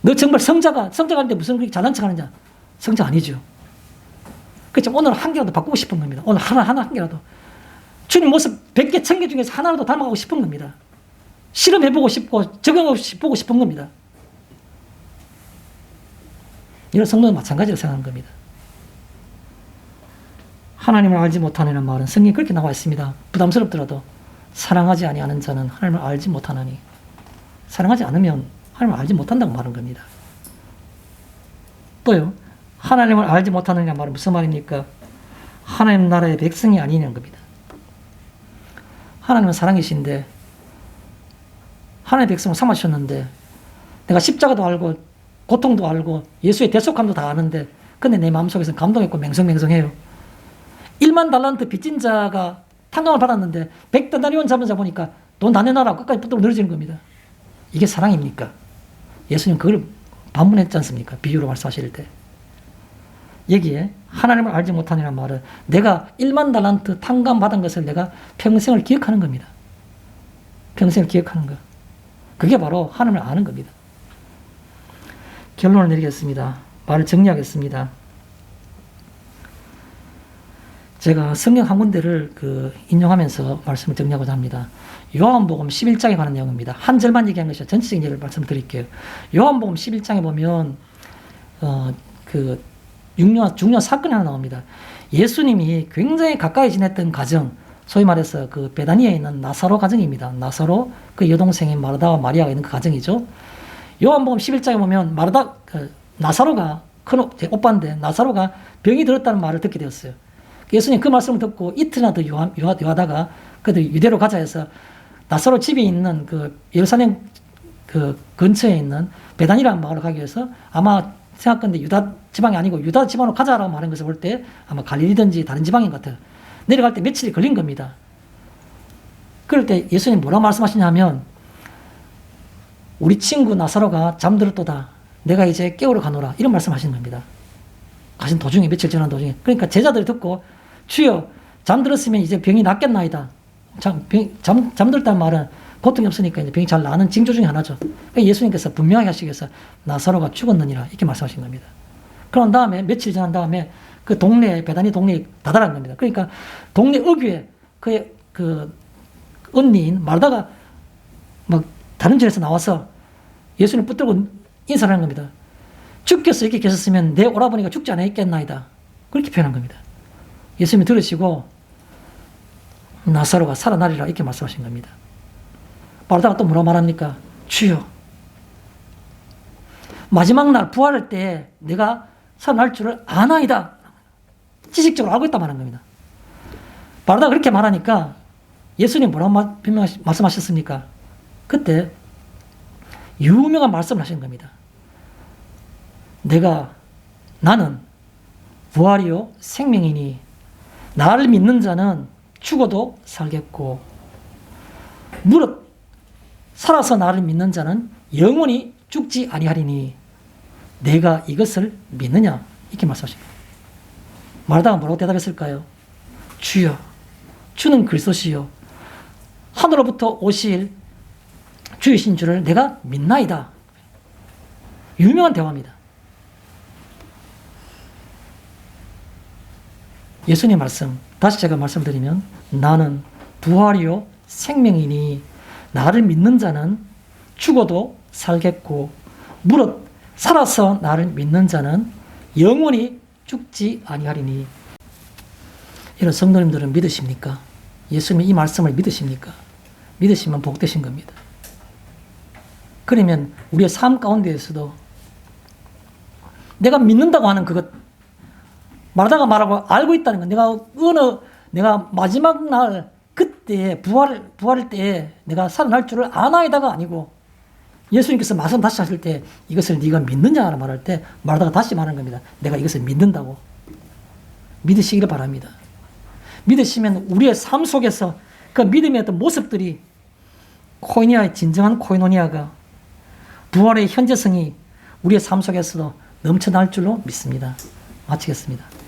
너 정말 성장하는데 무슨 그렇게 잘난 척 하느냐? 성장 아니죠. 그렇죠. 오늘 한 개라도 바꾸고 싶은 겁니다. 오늘 한 개라도. 주님 모습 100개, 1000개 중에서 하나라도 닮아가고 싶은 겁니다. 실험해보고 싶고, 적용해보고 싶은 겁니다. 이런 성도는 마찬가지로 생각하는 겁니다. 하나님을 알지 못하는 말은 성경에 그렇게 나와 있습니다. 부담스럽더라도 사랑하지 아니하는 자는 하나님을 알지 못하나니. 사랑하지 않으면 하나님을 알지 못한다고 말하는 겁니다. 또요, 하나님을 알지 못하느냐 말은 무슨 말입니까? 하나님 나라의 백성이 아니냐는 겁니다. 하나님은 사랑이신데 하나님의 백성을 삼으셨는데 내가 십자가도 알고 고통도 알고 예수의 대속함도 다 아는데 근데 내 마음속에서는 감동했고 맹성맹성해요. 1만 달란트 빚진 자가 탕감을 받았는데 100데나리온 잡은 자 보니까 돈 다 내놔라 끝까지 붙들고 늘어지는 겁니다. 이게 사랑입니까? 예수님 그걸 반문했지 않습니까? 비유로 말씀하실 때. 여기에 하나님을 알지 못하느냐는 말은 내가 1만 달란트 탕감 받은 것을 내가 평생을 기억하는 겁니다. 평생을 기억하는 것. 그게 바로 하나님을 아는 겁니다. 결론을 내리겠습니다. 말을 정리하겠습니다. 제가 성경 한 군데를 인용하면서 말씀을 정리하고자 합니다. 요한복음 11장에 관한 내용입니다. 한 절만 얘기한 것이 전체적인 예를 말씀드릴게요. 요한복음 11장에 보면 중요한 사건이 하나 나옵니다. 예수님이 굉장히 가까이 지냈던 가정, 소위 말해서 베다니아에 있는 나사로 가정입니다. 나사로 그 여동생인 마르다와 마리아가 있는 그 가정이죠. 요한복음 11장에 보면 나사로가 큰 제 오빠인데 나사로가 병이 들었다는 말을 듣게 되었어요. 예수님 그 말씀을 듣고 이틀이나 더 요하다가 그들이 유대로 가자 해서 나사로 집이 있는 예루살렘 근처에 있는 베다니라는 마을로 가기 위해서 아마 생각건데 유다 지방이 아니고 유다 지방으로 가자라고 말한 것을 볼 때 아마 갈릴리든지 다른 지방인 것 같아요. 내려갈 때 며칠이 걸린 겁니다. 그럴 때 예수님 뭐라고 말씀하시냐면 우리 친구 나사로가 잠들었도다. 내가 이제 깨우러 가노라. 이런 말씀하시는 겁니다. 가신 도중에 며칠 지난 도중에. 그러니까 제자들이 듣고 주여 잠들었으면 이제 병이 낫겠나이다. 잠들었다는 말은 고통이 없으니까 이제 병이 잘 나는 징조 중에 하나죠. 그러니까 예수님께서 분명하게 하시기 위해서 나사로가 죽었느니라 이렇게 말씀하신 겁니다. 그런 다음에 며칠 지난 다음에 그 동네에 베다니 동네에 다다른 겁니다. 그러니까 동네 어귀에 그 언니인 마르다가 막 다른 절에서 나와서 예수님 붙들고 인사를 하는 겁니다. 주께서 여기 계셨으면 내 오라버니가 죽지 않았겠나이다. 그렇게 표현한 겁니다. 예수님이 들으시고 나사로가 살아나리라 이렇게 말씀하신 겁니다. 마르다가 또 뭐라 말합니까? 주여 마지막 날 부활할 때 내가 살아날 줄을 아나이다. 지식적으로 알고 있다 말한 겁니다. 마르다가 그렇게 말하니까 예수님 뭐라고 말씀하셨습니까? 그때 유명한 말씀을 하시는 겁니다. 나는 부활이요 생명이니 나를 믿는 자는 죽어도 살겠고 무릇 살아서 나를 믿는 자는 영원히 죽지 아니하리니 내가 이것을 믿느냐 이렇게 말씀하십니다. 마르다가 뭐라고 대답했을까요? 주여 주는 그리스도시요 하늘로부터 오실 주이신 줄을 내가 믿나이다. 유명한 대화입니다. 예수님 말씀 다시 제가 말씀드리면 나는 부활이요 생명이니 나를 믿는 자는 죽어도 살겠고 무릇 살아서 나를 믿는 자는 영원히 죽지 아니하리니. 이런 성도님들은 믿으십니까? 예수님의 이 말씀을 믿으십니까? 믿으시면 복되신 겁니다. 그러면 우리의 삶 가운데에서도 내가 믿는다고 하는 그것 마르다가 말하고 알고 있다는 것, 내가 마지막 날 그때 부활할 때 내가 살아날 줄을 아나이다가 아니고 예수님께서 말씀 다시 하실 때 이것을 네가 믿느냐라고 말할 때 마르다가 다시 말하는 겁니다. 내가 이것을 믿는다고. 믿으시기를 바랍니다. 믿으시면 우리의 삶 속에서 그 믿음의 어떤 모습들이 진정한 코이노니아가 부활의 현재성이 우리의 삶 속에서도 넘쳐날 줄로 믿습니다. 마치겠습니다.